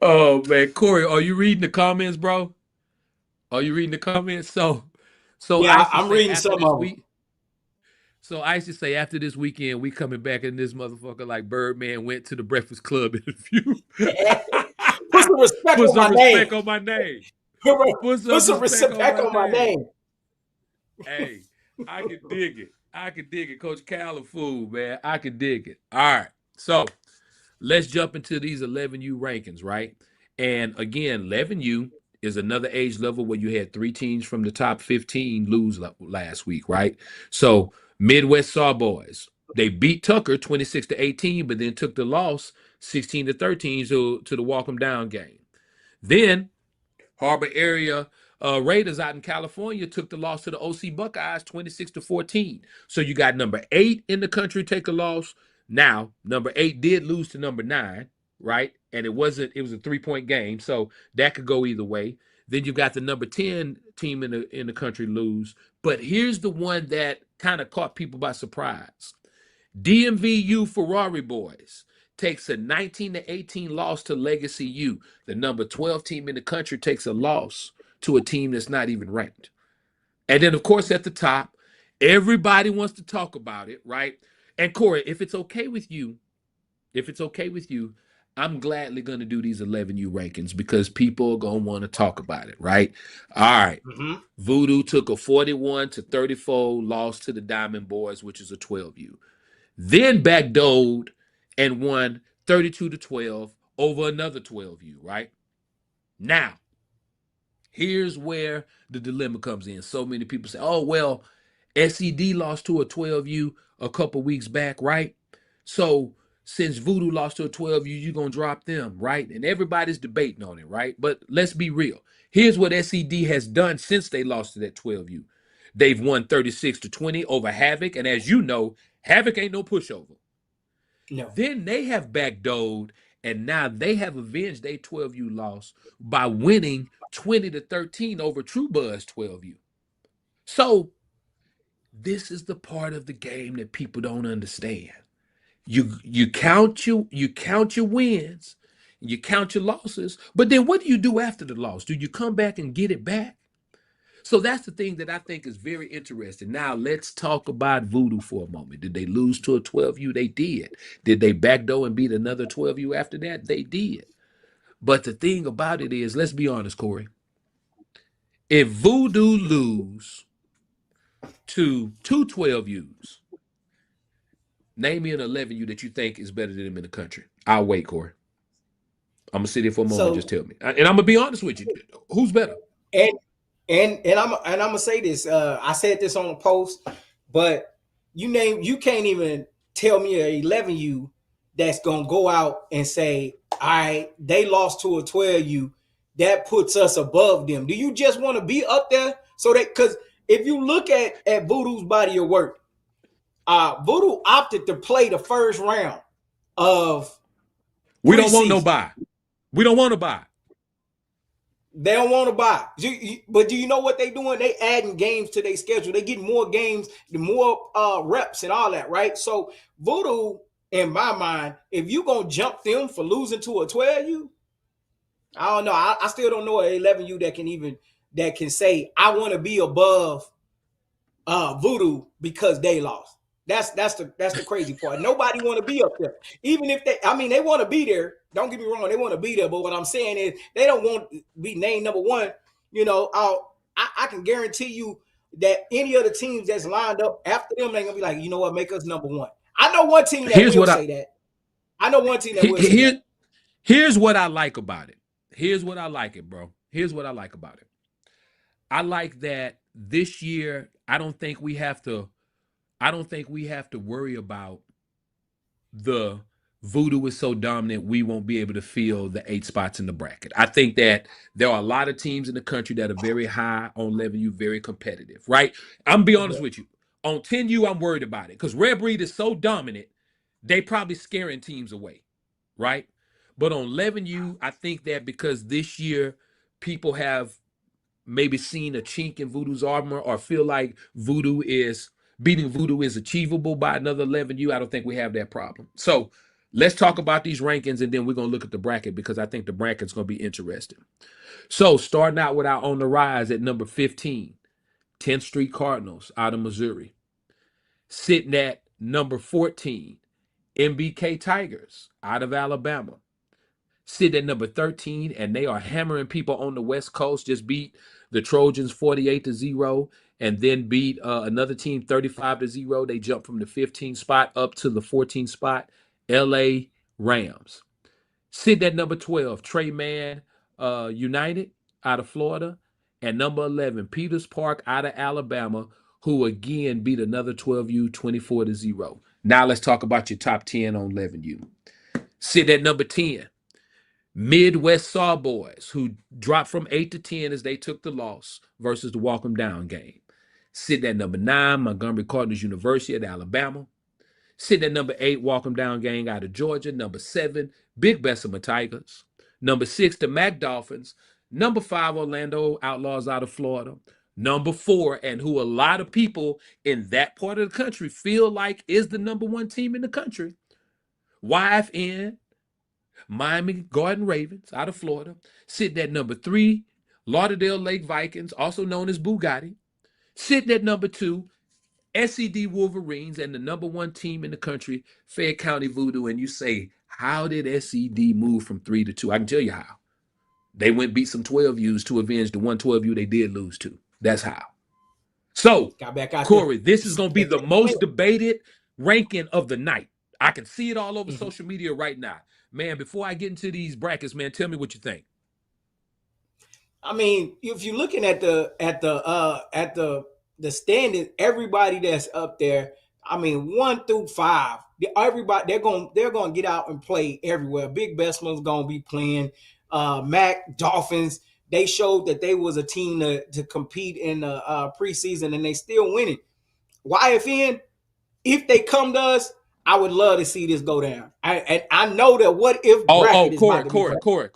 Oh man, Corey, are you reading the comments, bro? Are you reading the comments? So yeah, I'm reading some of them. So I used to say after this weekend, we coming back in this motherfucker like Birdman went to the Breakfast Club interview. Put some respect on my name. Put some respect on my name. Hey, I can dig it. I can dig it. Coach Cal a fool, man. I can dig it. All right. So let's jump into these 11U rankings, right? And again, 11U is another age level where you had 3 teams from the top 15 lose last week, right? So Midwest Sawboys, they beat Tucker 26-18, but then took the loss 16-13 to the walk 'em down game. Then Harbor Area Raiders out in California took the loss to the OC Buckeyes 26-14. So you got number 8 in the country take a loss. Now, number 8 did lose to number 9, right? And it was a 3-point game, so that could go either way. Then you got the number 10 team in the country lose. But here's the one that kind of caught people by surprise. DMVU Ferrari boys takes a 19-18 loss to Legacy U. The number 12 team in the country takes a loss to a team that's not even ranked. And then, of course, at the top, everybody wants to talk about it, right? And Corey, if it's okay with you, I'm gladly going to do these 11U rankings because people are going to want to talk about it, right? All right. Mm-hmm. Voodoo took a 41-34 loss to the Diamond Boys, which is a 12U. Then backdoored and won 32-12 over another 12U, right? Now, here's where the dilemma comes in. So many people say, oh, well, SED lost to a 12U a couple weeks back, right? So since Voodoo lost to a 12U, you're going to drop them, right? And everybody's debating on it, right? But let's be real. Here's what SED has done since they lost to that 12U. They've won 36-20 over Havoc. And as you know, Havoc ain't no pushover. No. Then they have backdoored, and now they have avenged their 12U loss by winning 20-13 over True Buzz 12U. So this is the part of the game that people don't understand. You count your wins, you count your losses, but then what do you do after the loss? Do you come back and get it back? So that's the thing that I think is very interesting. Now let's talk about Voodoo for a moment. Did they lose to a 12U? They did. Did they backdoor and beat another 12U after that? They did. But the thing about it is, let's be honest, Corey. If Voodoo lose to two 12Us, name me an 11U that you think is better than them in the country. I'll wait, Corey. I'm gonna sit here for a moment. Just tell me, and I'm gonna be honest with you. Who's better? And I'm gonna say this. I said this on a post, but you can't even tell me an 11U that's gonna go out and say, all right, they lost to a 12U. That puts us above them. Do you just want to be up there? So that, because if you look at Voodoo's body of work, Voodoo opted to play the first round of. We don't want no bye. We don't want to buy. They don't want to buy. But do you know what they doing? They adding games to their schedule. They getting more games, the more reps and all that, right? So Voodoo, in my mind, if you going to jump them for losing to a 12U, I don't know. I still don't know an 11U that can say, I want to be above Voodoo because they lost. That's the crazy part. Nobody want to be up there. Even if they want to be there. Don't get me wrong, they want to be there. But what I'm saying is they don't want to be named number one. You know, I can guarantee you that any other teams that's lined up after them ain't gonna be like, you know what, make us number one. I know one team that will say that. I know one team that will say that. Here's what I like about it. Here's what I like it, bro. Here's what I like about it. I like that this year, I don't think we have to worry about the Voodoo is so dominant we won't be able to fill the 8 spots in the bracket. I think that there are a lot of teams in the country that are very high on 11U, very competitive, right? I'm be honest with you. On 10U, I'm worried about it because Red Breed is so dominant, they probably scaring teams away, right? But on 11U, I think that because this year people have maybe seen a chink in Voodoo's armor or feel like beating Voodoo is achievable by another 11U, I don't think we have that problem. So let's talk about these rankings, and then we're going to look at the bracket because I think the bracket's going to be interesting. So starting out with our On the Rise at number 15, 10th Street Cardinals out of Missouri. Sitting at number 14, MBK Tigers out of Alabama. Sitting at number 13, and they are hammering people on the West Coast. Just beat the Trojans 48-0, and then beat another team 35-0. They jumped from the 15th spot up to the 14th spot. LA Rams. Sitting at number 12, Trey Man United out of Florida. And number 11, Peters Park out of Alabama, who again beat another 12U 24-0. Now let's talk about your top 10 on 11U. Sitting at number 10, Midwest Sawboys, who dropped from 8 to 10 as they took the loss versus the walk 'em down game. Sitting at number 9, Montgomery Cardinals University at Alabama. Sitting at number 8, walk 'em down gang out of Georgia. Number 7, Big Bessemer Tigers. Number 6, the Mac Dolphins. Number 5, Orlando Outlaws out of Florida. Number 4, and who a lot of people in that part of the country feel like is the number 1 team in the country, YFN, Miami Garden Ravens out of Florida, sitting at number 3, Lauderdale Lake Vikings, also known as Bugatti, sitting at number 2, SED Wolverines, and the number 1 team in the country, Fayette County Voodoo. And you say, how did SED move from 3 to 2? I can tell you how. They went beat some 12Us to avenge the 112U they did lose to. That's how. So, Got back out Corey, there. this is going to be the most debated ranking of the night. I can see it all over social media right now. Man, before I get into these brackets, man, tell me what you think. I mean, if you're looking at the standing, everybody that's up there, I mean, 1 through 5, everybody they're gonna get out and play everywhere. Big Bestman's gonna be playing. Mac Dolphins, they showed that they was a team to compete in the preseason, and they still winning. YFN, if they come to us, I would love to see this go down. I know that what if bracket is about to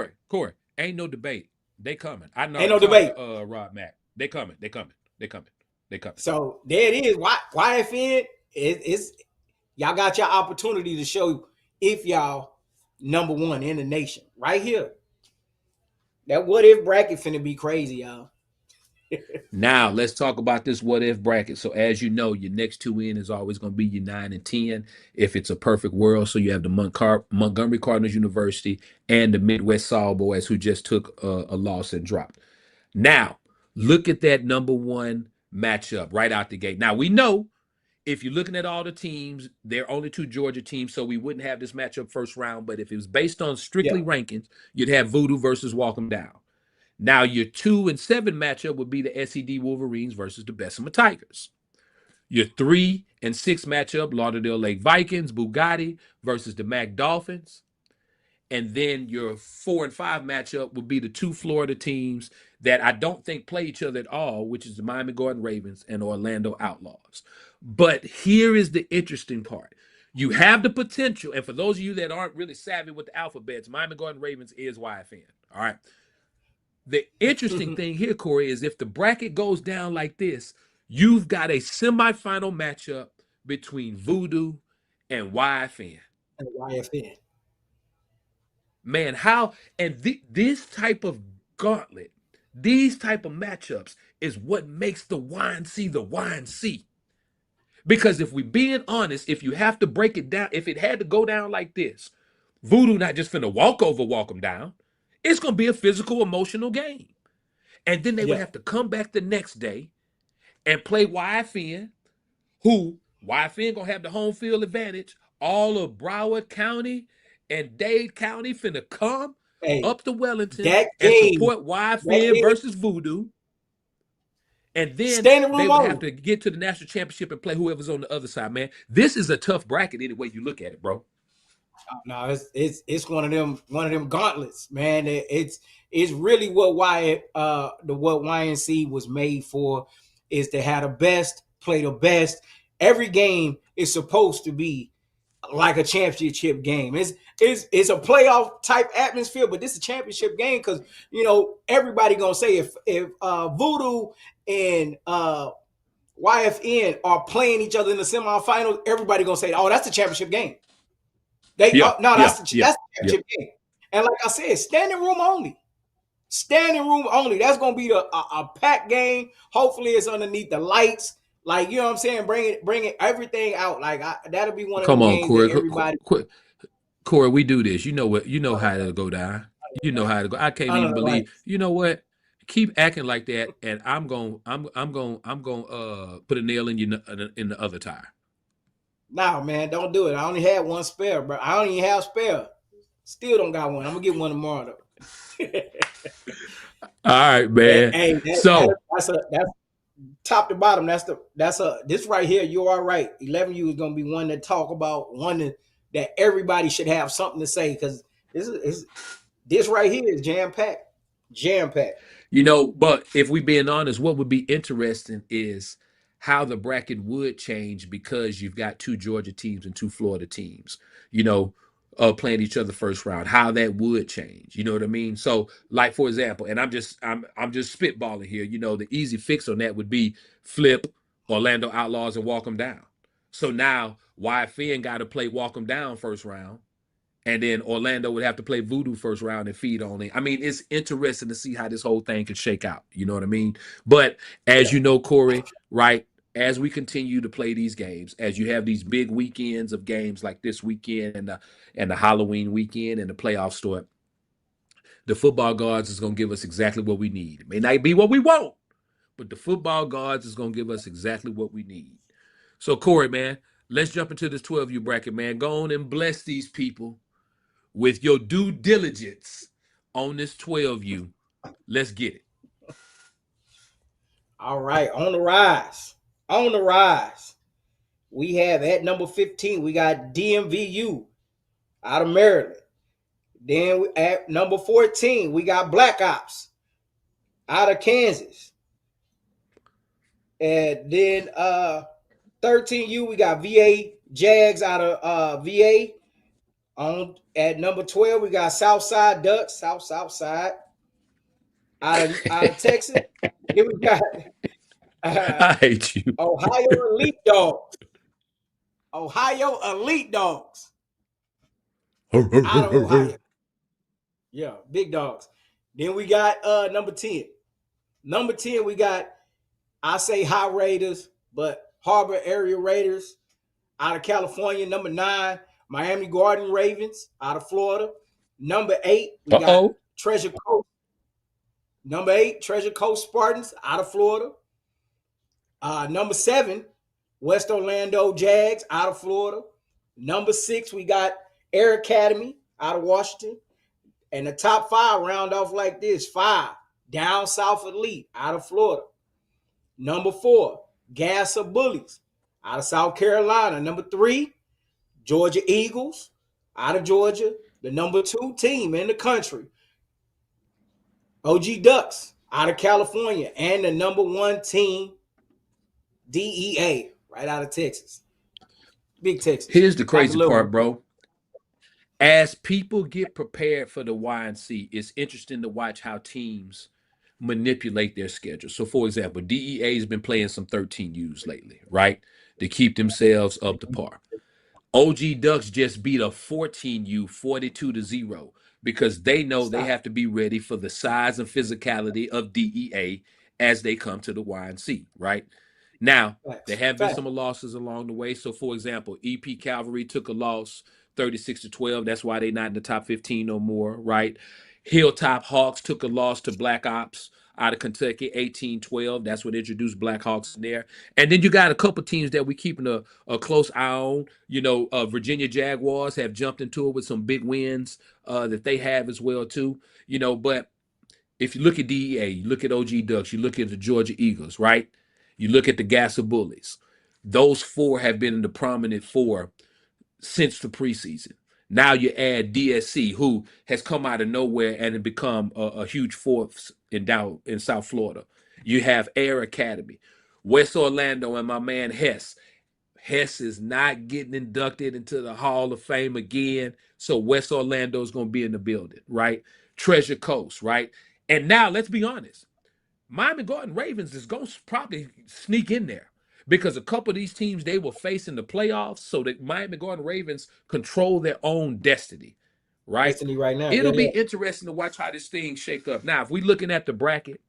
be Corey. Ain't no debate. They coming. I know. Ain't no debate. Rod Mac. They coming. So there it is. YFN is y'all got your opportunity to show if y'all number 1 in the nation right here. That what if bracket finna be crazy, y'all. Now let's talk about this what if bracket. So as you know, your next 2 in is always going to be your 9 and 10 if it's a perfect world. So you have the Montgomery Cardinals University and the Midwest Saw Boys, who just took a loss and dropped. Now look at that number 1 matchup right out the gate. Now we know if you're looking at all the teams, there are only 2 Georgia teams, so we wouldn't have this matchup first round. But if it was based on strictly rankings, you'd have Voodoo versus Walk 'em Down. Now, your 2 and 7 matchup would be the SED Wolverines versus the Bessemer Tigers. Your 3 and 6 matchup, Lauderdale Lake Vikings, Bugatti versus the Mac Dolphins. And then your 4 and 5 matchup would be the 2 Florida teams that I don't think play each other at all, which is the Miami Garden Ravens and Orlando Outlaws. But here is the interesting part. You have the potential, and for those of you that aren't really savvy with the alphabets, Miami Garden Ravens is YFN. All right. The interesting thing here, Corey, is if the bracket goes down like this, you've got a semifinal matchup between Voodoo and YFN. Man, how and this type of gauntlet, these type of matchups is what makes the YNC the YNC. Because if we're being honest, if you have to break it down, if it had to go down like this, Voodoo not just finna walk them down. It's going to be a physical, emotional game. And then they would have to come back the next day and play YFN, who YFN going to have the home field advantage. All of Broward County and Dade County finna come up to Wellington and support YFN versus Voodoo. And then they would have to get to the national championship and play whoever's on the other side, man. This is a tough bracket any way you look at it, bro. No, it's one of them gauntlets, man. It's really what what YNC was made for, is to have the best, play the best. Every game is supposed to be like a championship game. It's a playoff type atmosphere, but this is a championship game because everybody gonna say if Voodoo and YFN are playing each other in the semifinals, everybody gonna say, "Oh, that's the championship game." That's the championship game. And like I said, standing room only. Standing room only. That's gonna be a packed game. Hopefully, it's underneath the lights. Like, you know what I'm saying? Bring it everything out. Like that'll be one of the games Corey, that everybody. Corey, we do this. You know what? You know how it'll go down. You know how to go. I can't even believe. Right. You know what? Keep acting like that, and I'm going put a nail in the other tire. Nah, man, don't do it. I only had one spare, bro. I don't even have spare. Still don't got one. I'm gonna get one tomorrow though. All right, man. Hey, that's top to bottom. This right here. You are right. 11U is gonna be one to talk about, one that everybody should have something to say, because this right here is jam packed. But if we being honest, what would be interesting is how the bracket would change, because you've got 2 Georgia teams and 2 Florida teams, playing each other first round, how that would change. You know what I mean? So, like, for example, and I'm just spitballing here, the easy fix on that would be flip Orlando Outlaws and Walk 'em down. So now YFN got to play Walk 'em Down first round, and then Orlando would have to play Voodoo first round and feed on it. I mean, it's interesting to see how this whole thing could shake out. You know what I mean? But as you know, Corey, right? As we continue to play these games, as you have these big weekends of games like this weekend and the Halloween weekend and the playoff start, the football guards is going to give us exactly what we need. It may not be what we want, but the football guards is going to give us exactly what we need. So, Corey, man, let's jump into this 12U bracket, man. Go on and bless these people with your due diligence on this 12U. Let's get it. All right, on the rise. On the rise. We have at number 15, we got DMVU out of Maryland. Then at number 14, we got Black Ops out of Kansas. And then 13U, we got VA Jags out of VA. At number 12, we got Southside Ducks, Southside out of Texas. Here we got I hate you. Ohio Elite Dogs. Ohio Elite Dogs. Out of Ohio. Yeah, big dogs. Then we got number 10. Number 10, we got, I say High Raiders, but Harbor Area Raiders out of California. Number 9, Miami Garden Ravens out of Florida. Number 8, we got Treasure Coast. Number 8, Treasure Coast Spartans out of Florida. Number 7, West Orlando Jags out of Florida. Number 6, we got Air Academy out of Washington. And the top 5 round off like this. 5, Down South Elite out of Florida. Number 4, Gasser Bullies out of South Carolina. Number 3, Georgia Eagles out of Georgia. The number 2 team in the country, OG Ducks out of California. And the number 1 team, DEA, right out of Texas. Big Texas. Here's the crazy part, bro. As people get prepared for the Y&C, it's interesting to watch how teams manipulate their schedule. So, for example, DEA has been playing some 13Us lately, right, to keep themselves up to par. OG Ducks just beat a 14U 42-0 because they know they have to be ready for the size and physicality of DEA as they come to the Y&C, right? Now, there have been some losses along the way. So, for example, EP Cavalry took a loss 36-12. That's why they're not in the top 15 no more, right? Hilltop Hawks took a loss to Black Ops out of Kentucky, 18-12. That's what introduced Black Hawks in there. And then you got a couple teams that we're keeping a close eye on. You know, Virginia Jaguars have jumped into it with some big wins that they have as well, too. You know, but if you look at DEA, you look at OG Ducks, you look at the Georgia Eagles, right? You look at the Gasser Bullies. Those 4 have been in the prominent 4 since the preseason. Now you add DSC, who has come out of nowhere and has become a huge force in South Florida. You have Air Academy, West Orlando, and my man Hess. Hess is not getting inducted into the Hall of Fame again, so West Orlando is going to be in the building, right? Treasure Coast, right? And now let's be honest, Miami Garden Ravens is going to probably sneak in there, because a couple of these teams they will face in the playoffs, so that Miami Garden Ravens control their own destiny, right? Destiny right now. It'll be interesting to watch how this thing shake up. Now, if we're looking at the bracket,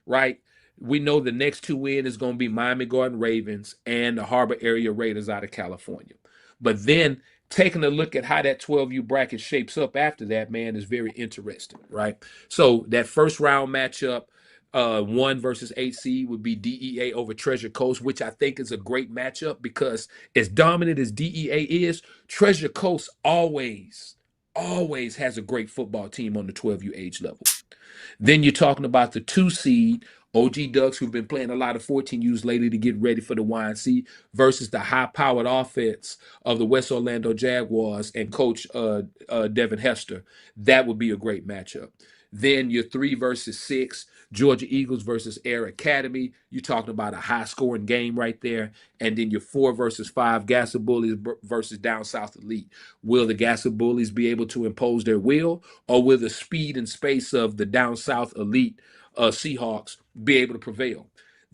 right, we know the next 2 in is going to be Miami Garden Ravens and the Harbor Area Raiders out of California. But then taking a look at how that 12U bracket shapes up after that, man, is very interesting, right? So that first round matchup, 1 versus 8 seed would be DEA over Treasure Coast, which I think is a great matchup because as dominant as DEA is, Treasure Coast always has a great football team on the 12U age level. Then you're talking about the 2 seed, OG Ducks, who've been playing a lot of 14Us lately to get ready for the Y&C, versus the high-powered offense of the West Orlando Jaguars and Coach Devin Hester. That would be a great matchup. Then your 3 versus 6, Georgia Eagles versus Air Academy. You're talking about a high-scoring game right there. And then your 4 versus 5, Gasser Bullies versus Down South Elite. Will the Gasser Bullies be able to impose their will, or will the speed and space of the Down South Elite Seahawks be able to prevail?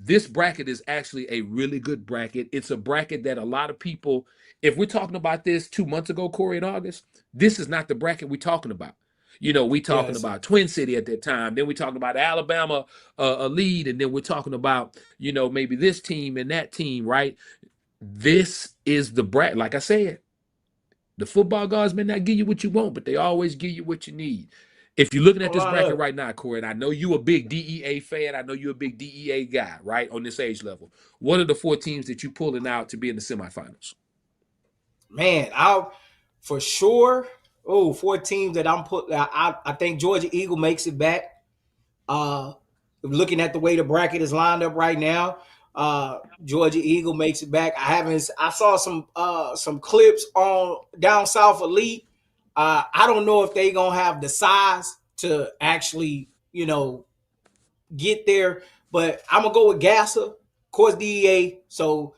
this bracket is actually a really good bracket. It's a bracket that a lot of people, if we're talking about this 2 months ago, Corey, in August, this is not the bracket we're talking about. You know, we Yeah, talking about Twin City at that time. Then we talking about Alabama, a lead, and then we're talking about, you know, maybe this team and that team, right? This is the bracket. Like I said, the football gods may not give you what you want, but they always give you what you need. If you're looking at don't this line bracket up. right now, Corey, and I know you a big DEA fan. I know you're a big DEA guy, right? On this age level. What are the 4 teams that you pulling out to be in the semifinals? Man, I'll for sure. Oh, 4 teams that I'm put. I think Georgia Eagle makes it back. Uh, Looking at the way the bracket is lined up right now, Georgia Eagle makes it back. I saw some clips on down south elite. I don't know if they gonna have the size to actually, get there, but I'm gonna go with Gasser, of course, DEA. So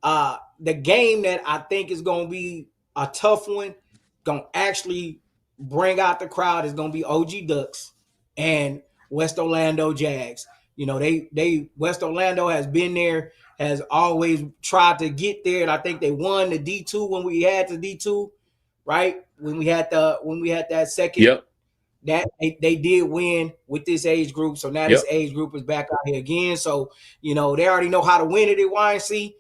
the game that I think is going to be a tough one, going to actually bring out the crowd, is going to be OG Ducks and West Orlando Jags. You know, they West Orlando has been there, has always tried to get there, and I think they won the D2 when we had the D2, right? When we had that second, Yep. that they did win with this age group. So now this Yep. age group is back out here again. So, they already know how to win it at YNC.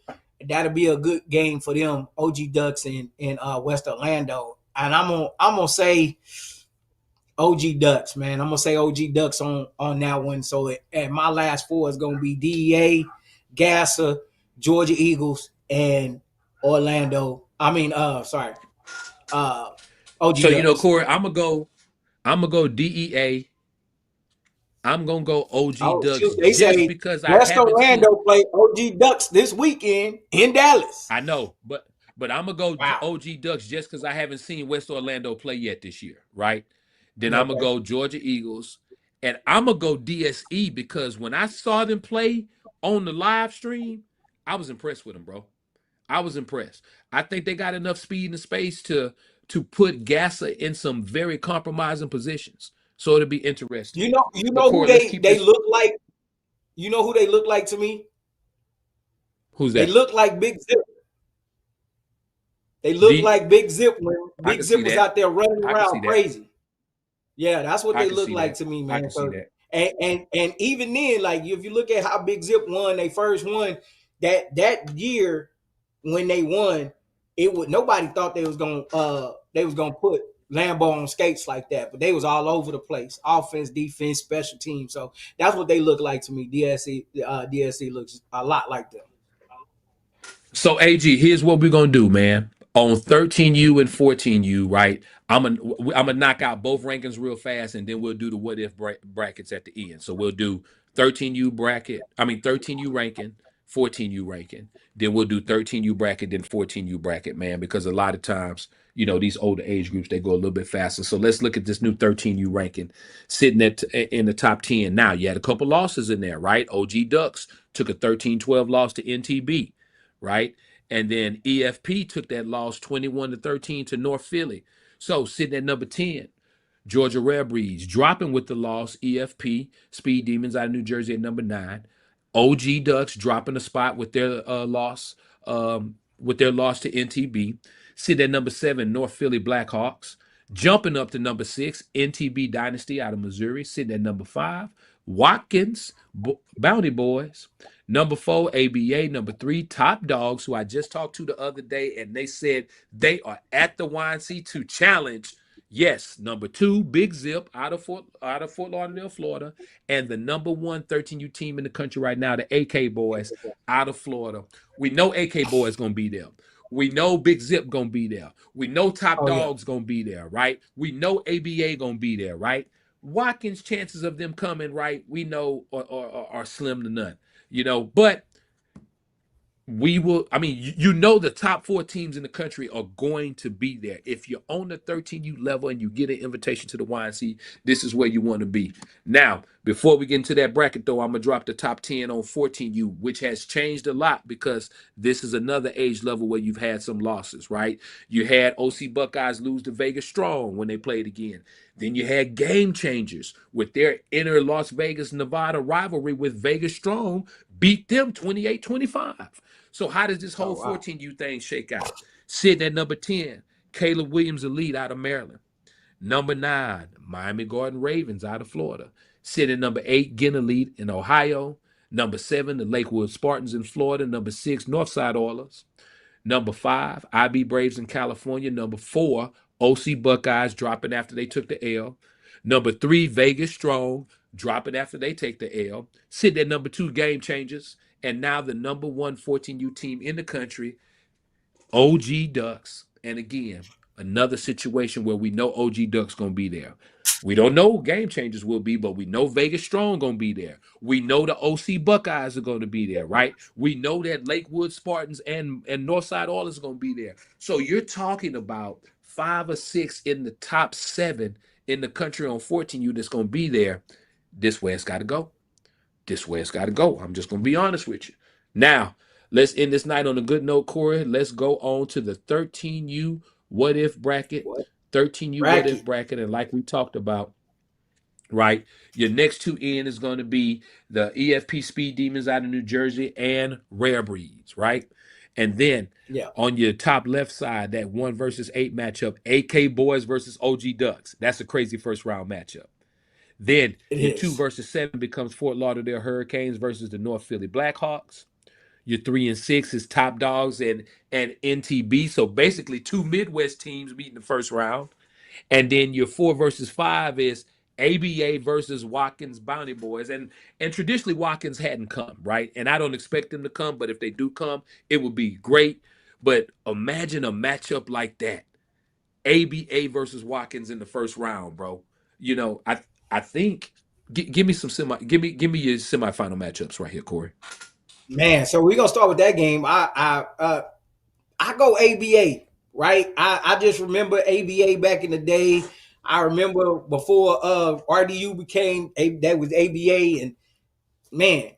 That'll be a good game for them, OG Ducks in West Orlando. And I'm gonna say OG Ducks, man. I'm gonna say OG Ducks on that one. So at my last 4 is gonna be DEA, Gasser, Georgia Eagles, and Orlando. OG So, Ducks. Corey, I'm gonna go DEA. I'm gonna go OG Oh Ducks shoot! They just say because I West haven't seen. Orlando play OG Ducks this weekend in Dallas. I know, but I'm gonna go Wow. OG Ducks just because I haven't seen West Orlando play yet this year, right? Then I'm gonna Okay. go Georgia Eagles, and I'm gonna go DSE because when I saw them play on the live stream, I was impressed with them, bro. I was impressed. I think they got enough speed and space to put Gasser in some very compromising positions. So it'll be interesting. You But know who Corey, let's keep they this. look like. You know who they look like to me? Who's They that? look like Big Zip. They look D. like Big Zip when I Big can see Zip was that. out there running I can see around that. crazy. Yeah, that's what I they can look see like that. to me, I man. can see So that. and even then, like if you look at how Big Zip won, they first won that year when they won, nobody thought they was gonna put Lambo on skates like that, but they was all over the place, offense, defense, special teams. So that's what they look like to me. DSC looks a lot like them. So AG, here's what we're gonna do, man. On 13U and 14U, right? I'm gonna knock out both rankings real fast, and then we'll do the what if brackets at the end. So we'll do 13U bracket. I mean 13U ranking, 14U ranking. Then we'll do 13U bracket, then 14U bracket, man. Because a lot of times, these older age groups they go a little bit faster. So let's look at this new 13U ranking, sitting in the top 10. Now you had a couple losses in there, right? OG Ducks took a 13-12 loss to NTB, right? And then EFP took that loss 21-13 to North Philly. So sitting at number 10. Georgia Rare Breeds dropping with the loss. EFP, Speed Demons out of New Jersey at number 9. OG Ducks dropping a spot with their loss, to NTB. Sitting at number 7, North Philly Blackhawks. Jumping up to number 6, NTB Dynasty out of Missouri. Sitting at number 5, Watkins Bounty Boys. Number 4, ABA. Number 3, Top Dogs, who I just talked to the other day, and they said they are at the YNC to challenge. Yes, number 2, Big Zip out of Fort Lauderdale, Florida, and the number 1 13U team in the country right now, the AK Boys out of Florida. We know AK Boys gonna be there. We know Big Zip gonna be there. We know Top Oh yeah. Dogs gonna be there, right? We know ABA gonna be there, right? Watkins' chances of them coming, right? We know are slim to none, but we will. I mean, the top 4 teams in the country are going to be there. If you're on the 13U level and you get an invitation to the YNC, this is where you want to be. Now, before we get into that bracket, though, I'm gonna drop the top 10 on 14U, which has changed a lot because this is another age level where you've had some losses, right? You had OC Buckeyes lose to Vegas Strong when they played again. Then you had Game Changers with their inner Las Vegas, Nevada rivalry with Vegas Strong beat them 28-25. So how does this whole Oh wow. 14U thing shake out? Sitting at number 10, Caleb Williams Elite out of Maryland. Number 9, Miami Garden Ravens out of Florida. Sitting at number 8, Ginn Elite in Ohio. Number 7, the Lakewood Spartans in Florida. Number 6, Northside Oilers. Number 5, IB Braves in California. Number 4, OC Buckeyes dropping after they took the L. Number 3, Vegas Strong dropping after they take the L. Sitting at number 2, Game Changers. And now the number 1 14U team in the country, OG Ducks. And again, another situation where we know OG Ducks going to be there. We don't know who Game Changers will be, but we know Vegas Strong going to be there. We know the OC Buckeyes are going to be there, right? We know that Lakewood Spartans and Northside Oilers are going to be there. So you're talking about 5 or 6 in the top 7 in the country on 14U that's going to be there. This way it's got to go. This way it's got to go. I'm just going to be honest with you. Now, let's end this night on a good note, Corey. Let's go on to the 13U what if bracket. What? 13U what if bracket. And like we talked about, right, your next 2 in is going to be the EFP Speed Demons out of New Jersey and Rare Breeds, right? And then on your top left side, that 1 versus 8 matchup, AK Boys versus OG Ducks. That's a crazy first round matchup. Then your 2 versus 7 becomes Fort Lauderdale Hurricanes versus the North Philly Blackhawks. Your 3 and 6 is Top Dogs and NTB. So basically 2 Midwest teams meeting the first round. And then your 4 versus 5 is ABA versus Watkins Bounty Boys. And traditionally Watkins hadn't come, right? And I don't expect them to come, but if they do come, it would be great. But imagine a matchup like that. ABA versus Watkins in the first round, bro. You know, I think give me some give me your semifinal matchups right here, Corey. Man, so we're gonna start with that game. I go ABA, right? I just remember ABA back in the day. I remember before RDU became that was ABA, and man,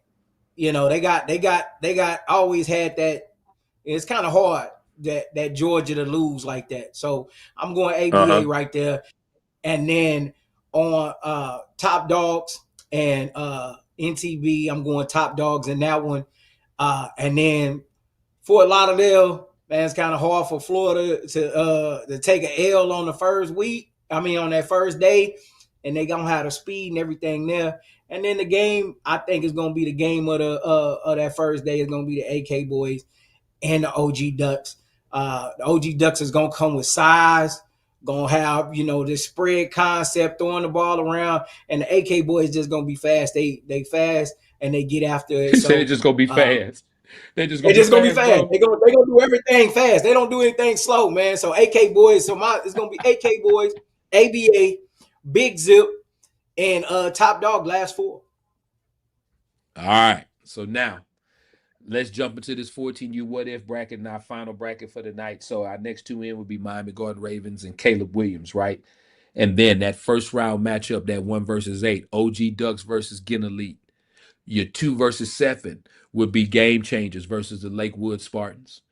you know, they got always had that. It's kind of hard that Georgia to lose like that. So I'm going ABA right there. And then on Top Dogs and NTB, I'm going Top Dogs in that one. And then Fort Lauderdale, man, it's kind of hard for Florida to take an L on the first week. I mean, on that first day, and they gonna have the speed and everything there. And then the game, I think, is gonna be the game of that first day. Is gonna be the AK Boys and the OG Ducks. The OG Ducks is gonna come with size, gonna have, you know, this spread concept, throwing the ball around, and the AK Boys just gonna be fast. They fast and they get after it. You said it's just gonna be fast. They're just gonna be fast. They gonna do everything fast. They don't do anything slow, man. So AK Boys, it's gonna be AK Boys, ABA, Big Zip, and Top Dog last 4. All right. So now let's jump into this 14U what if bracket and our final bracket for the night. So our next 2 in would be Miami Garden Ravens and Caleb Williams, right? And then that first round matchup, that 1 versus 8, OG Ducks versus Ginn Elite. Your 2 versus 7 would be Game Changers versus the Lakewood Spartans.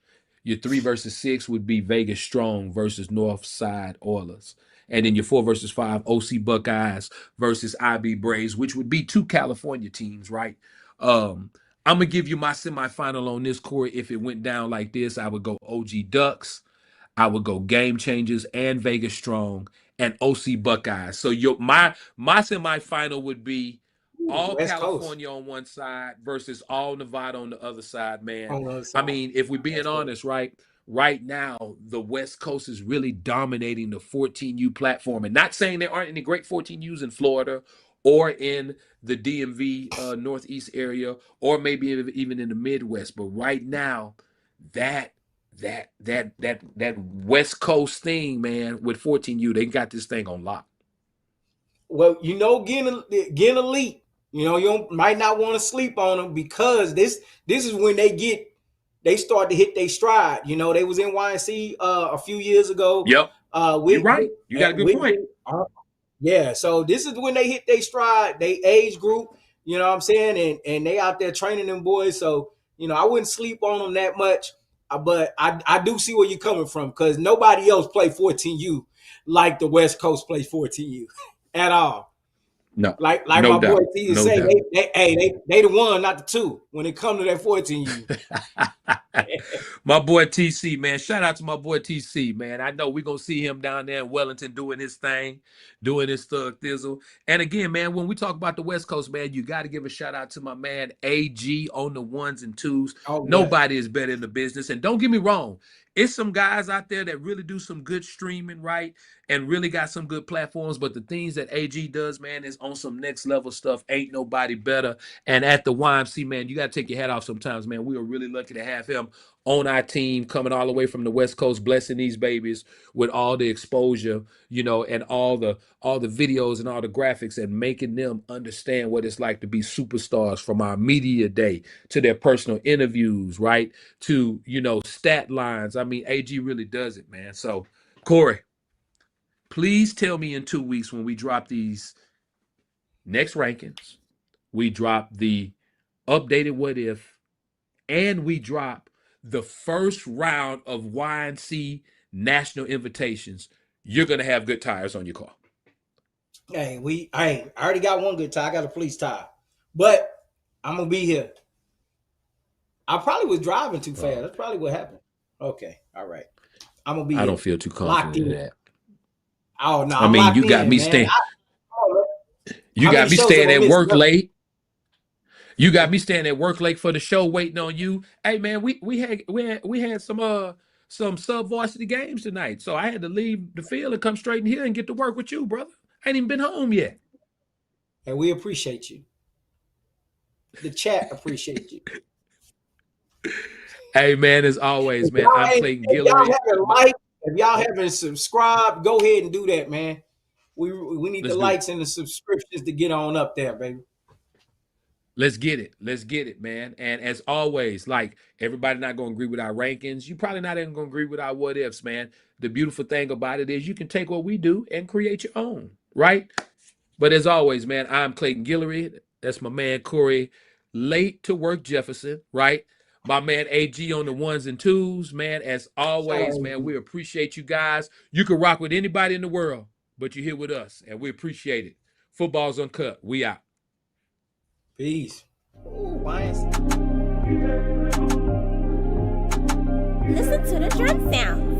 Your 3 versus 6 would be Vegas Strong versus Northside Oilers. And then your 4 versus 5, OC Buckeyes versus IB Braves, which would be 2 California teams, right? I'm going to give you my semifinal on this, Corey. If it went down like this, I would go OG Ducks, I would go Game Changers and Vegas Strong and OC Buckeyes. So my semifinal would be all West California Coast on one side versus all Nevada on the other side, man. on the other side. I mean, if we're being honest, right now, the West Coast is really dominating the 14U platform. And not saying there aren't any great 14Us in Florida or in the DMV Northeast area, or maybe even in the Midwest. But right now, that West Coast thing, man, with 14U, they got this thing on lock. Well, you know, Ginn Elite, you know, you might not want to sleep on them, because this is when they start to hit their stride. You know, they was in YNC a few years ago. Yep. You're right. You got a good point. Yeah. So this is when they hit their stride, they age group, you know what I'm saying? And they out there training them boys. So, you know, I wouldn't sleep on them that much. But I do see where you're coming from, because nobody else play 14U like the West Coast plays 14U at all. No, Like no my boy doubt. T No say, doubt. they the one, not the two when it come to that 14U. My boy TC, man. Shout out to my boy TC, man. I know we're gonna see him down there in Wellington doing his thing, doing his thug thizzle. And again, man, when we talk about the West Coast, man, you got to give a shout out to my man AG on the ones and twos. Oh yeah. Nobody is better in the business. And don't get me wrong, it's some guys out there that really do some good streaming, right? And really got some good platforms. But the things that AG does, man, is on some next level stuff. Ain't nobody better. And at the YMC, man, you got to take your hat off sometimes, man. We are really lucky to have him on our team, coming all the way from the West Coast, blessing these babies with all the exposure, and all the videos and all the graphics, and making them understand what it's like to be superstars, from our media day to their personal interviews, right? To, stat lines. I mean, AG really does it, man. So, Corey, please tell me in 2 weeks when we drop these next rankings, we drop the updated what if, and we drop the first round of YNC national invitations, you're going to have good tires on your car. Hey, I already got one good tire. I got a police tire. But I'm going to be here. I probably was driving too fast. That's probably what happened. Okay. All right. I'm going to be I don't feel too confident in that. Oh, no. I mean, you got me staying. You got me staying at work late. You got me staying at work late for the show, waiting on you. Hey man, we had some sub varsity games tonight, so I had to leave the field and come straight in here and get to work with you, brother. I ain't even been home yet. And we appreciate you. The chat appreciates you. Hey man, as always, man, I'm Clayton Guillory. If y'all haven't subscribed, go ahead and do that, man. We need the likes and the subscriptions to get on up there, baby. Let's get it, man. And as always, like, everybody not going to agree with our rankings. You probably not even going to agree with our what ifs, man. The beautiful thing about it is you can take what we do and create your own, right? But as always, man, I'm Clayton Guillory. That's my man, Corey, late to work Jefferson, right? My man, AG on the ones and twos, man. As always, man, we appreciate you guys. You can rock with anybody in the world, but you're here with us, and we appreciate it. Football's Uncut. We out. Peace. Listen to the drum sounds.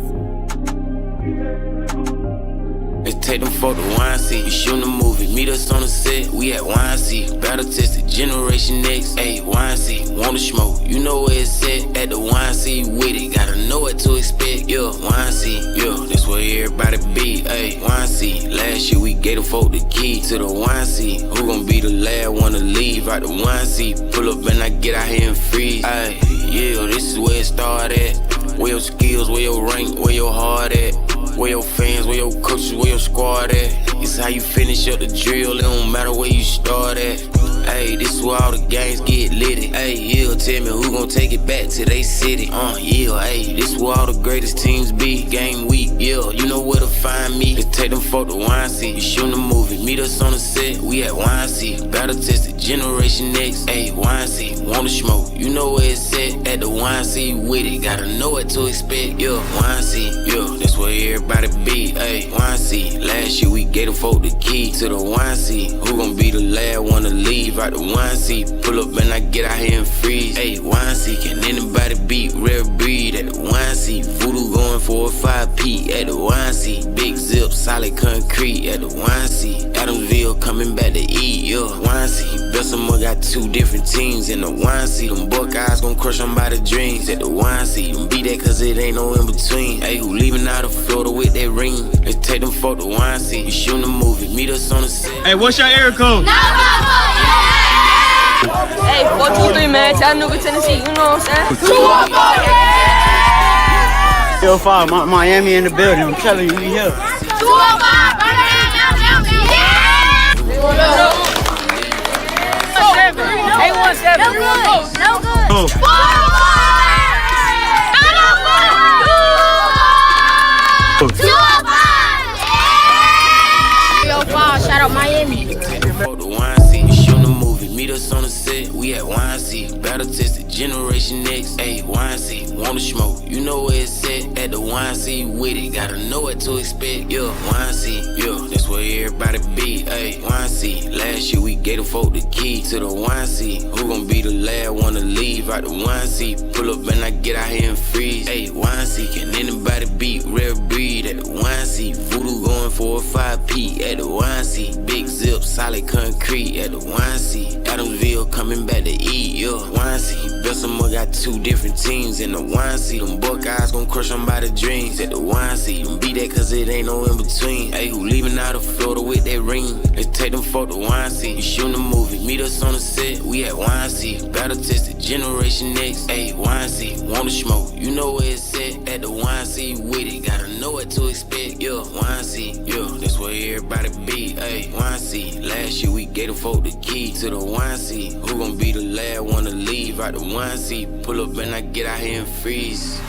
Let's take them for the YNC. You shooting a movie, meet us on the set. We at YNC, battle tested, Generation X. Ayy, YNC, wanna smoke? You know where it's at. At the YNC with it, gotta know what to expect. Yeah, YNC, yeah, that's where everybody be. Ayy, YNC, last year we gave the folk the key to the YNC. Who gon' be the last one to leave? Right, the YNC, pull up and I get out here and freeze. Ayy, yeah, this is where it started. Where your skills, where your rank, where your heart at. Where your fans, where your coaches, where your squad at. It's how you finish up the drill, it don't matter where you start at. Ayy, this is where all the games get litty. Ayy, yeah, tell me who gon' take it back to they city. Yeah, ayy, this is where all the greatest teams be. Game week, yeah, you know where to find me. Let's take them for the YNC. You shooting a movie, meet us on the set. We at YNC, battle tested, Generation X. Ayy, YNC, wanna smoke? You know where it's at. At the YNC with it, gotta know what to expect. Yeah, YNC, yeah, that's where everybody be. Ayy, YNC, last year we gave the folk the key to the YNC. Who gon' be the last one to leave? Right, the YNC, pull up and I get out here and freeze. Ayy, YNC, can anybody beat rare breed? At the YNC, voodoo going for a 5P. At the YNC, big zip, solid concrete. At the YNC, Adamsville coming back to eat. Yeah, YNC, Bessemer got two different teams. In the YNC, them Buckeyes gon' crush them by the dreams. At the YNC, them beat that cause it ain't no in between. Ayy, who leaving out of Florida with that ring? Let's take them for the YNC. You shooting a movie, meet us on the set. Hey, what's your area code? Hey, 423, man. Chattanooga, Tennessee. You know what I'm saying? 205, Miami in the building. I'm telling you, we here. 205, A17. No good. No good. Oh. 305, shout out Miami. For the YNC, you shooting a movie, meet us on the set. We we at YNC. Battle tested, Generation X, ayy, YNC. Wanna smoke, you know where it's at. At the YNC with it, gotta know what to expect. Yeah, YNC, yeah, that's where everybody be, ayy, YNC. Last year we gave the folk the key to the YNC. Who gon' be the last one to leave out the YNC? Pull up and I get out here and freeze, ayy, YNC. Can anybody beat rare breed at the YNC? Voodoo going for a 5P at the YNC. Big zip, solid concrete at the YNC. Adamsville coming back to eat, yeah, YNC. Bessemer got 2 different teams in the YNC. Them Buckeyes gon' crush them by the dreams at the YNC. Them beat that cause it ain't no in between. Ayy, who leaving out of Florida with that ring? Let's take them for the YNC. We shooting a movie, meet us on the set, we at YNC. Battle tested, Generation X, ayy, YNC. Wanna smoke, you know where it's at the YNC with it. Gotta know what to expect, yeah, YNC, yeah, that's where everybody be, ayy, YNC. Last year we gave the folk the key to the YNC. Who gon' be the last one to leave out the YNC? Pull up and I get out here and freeze.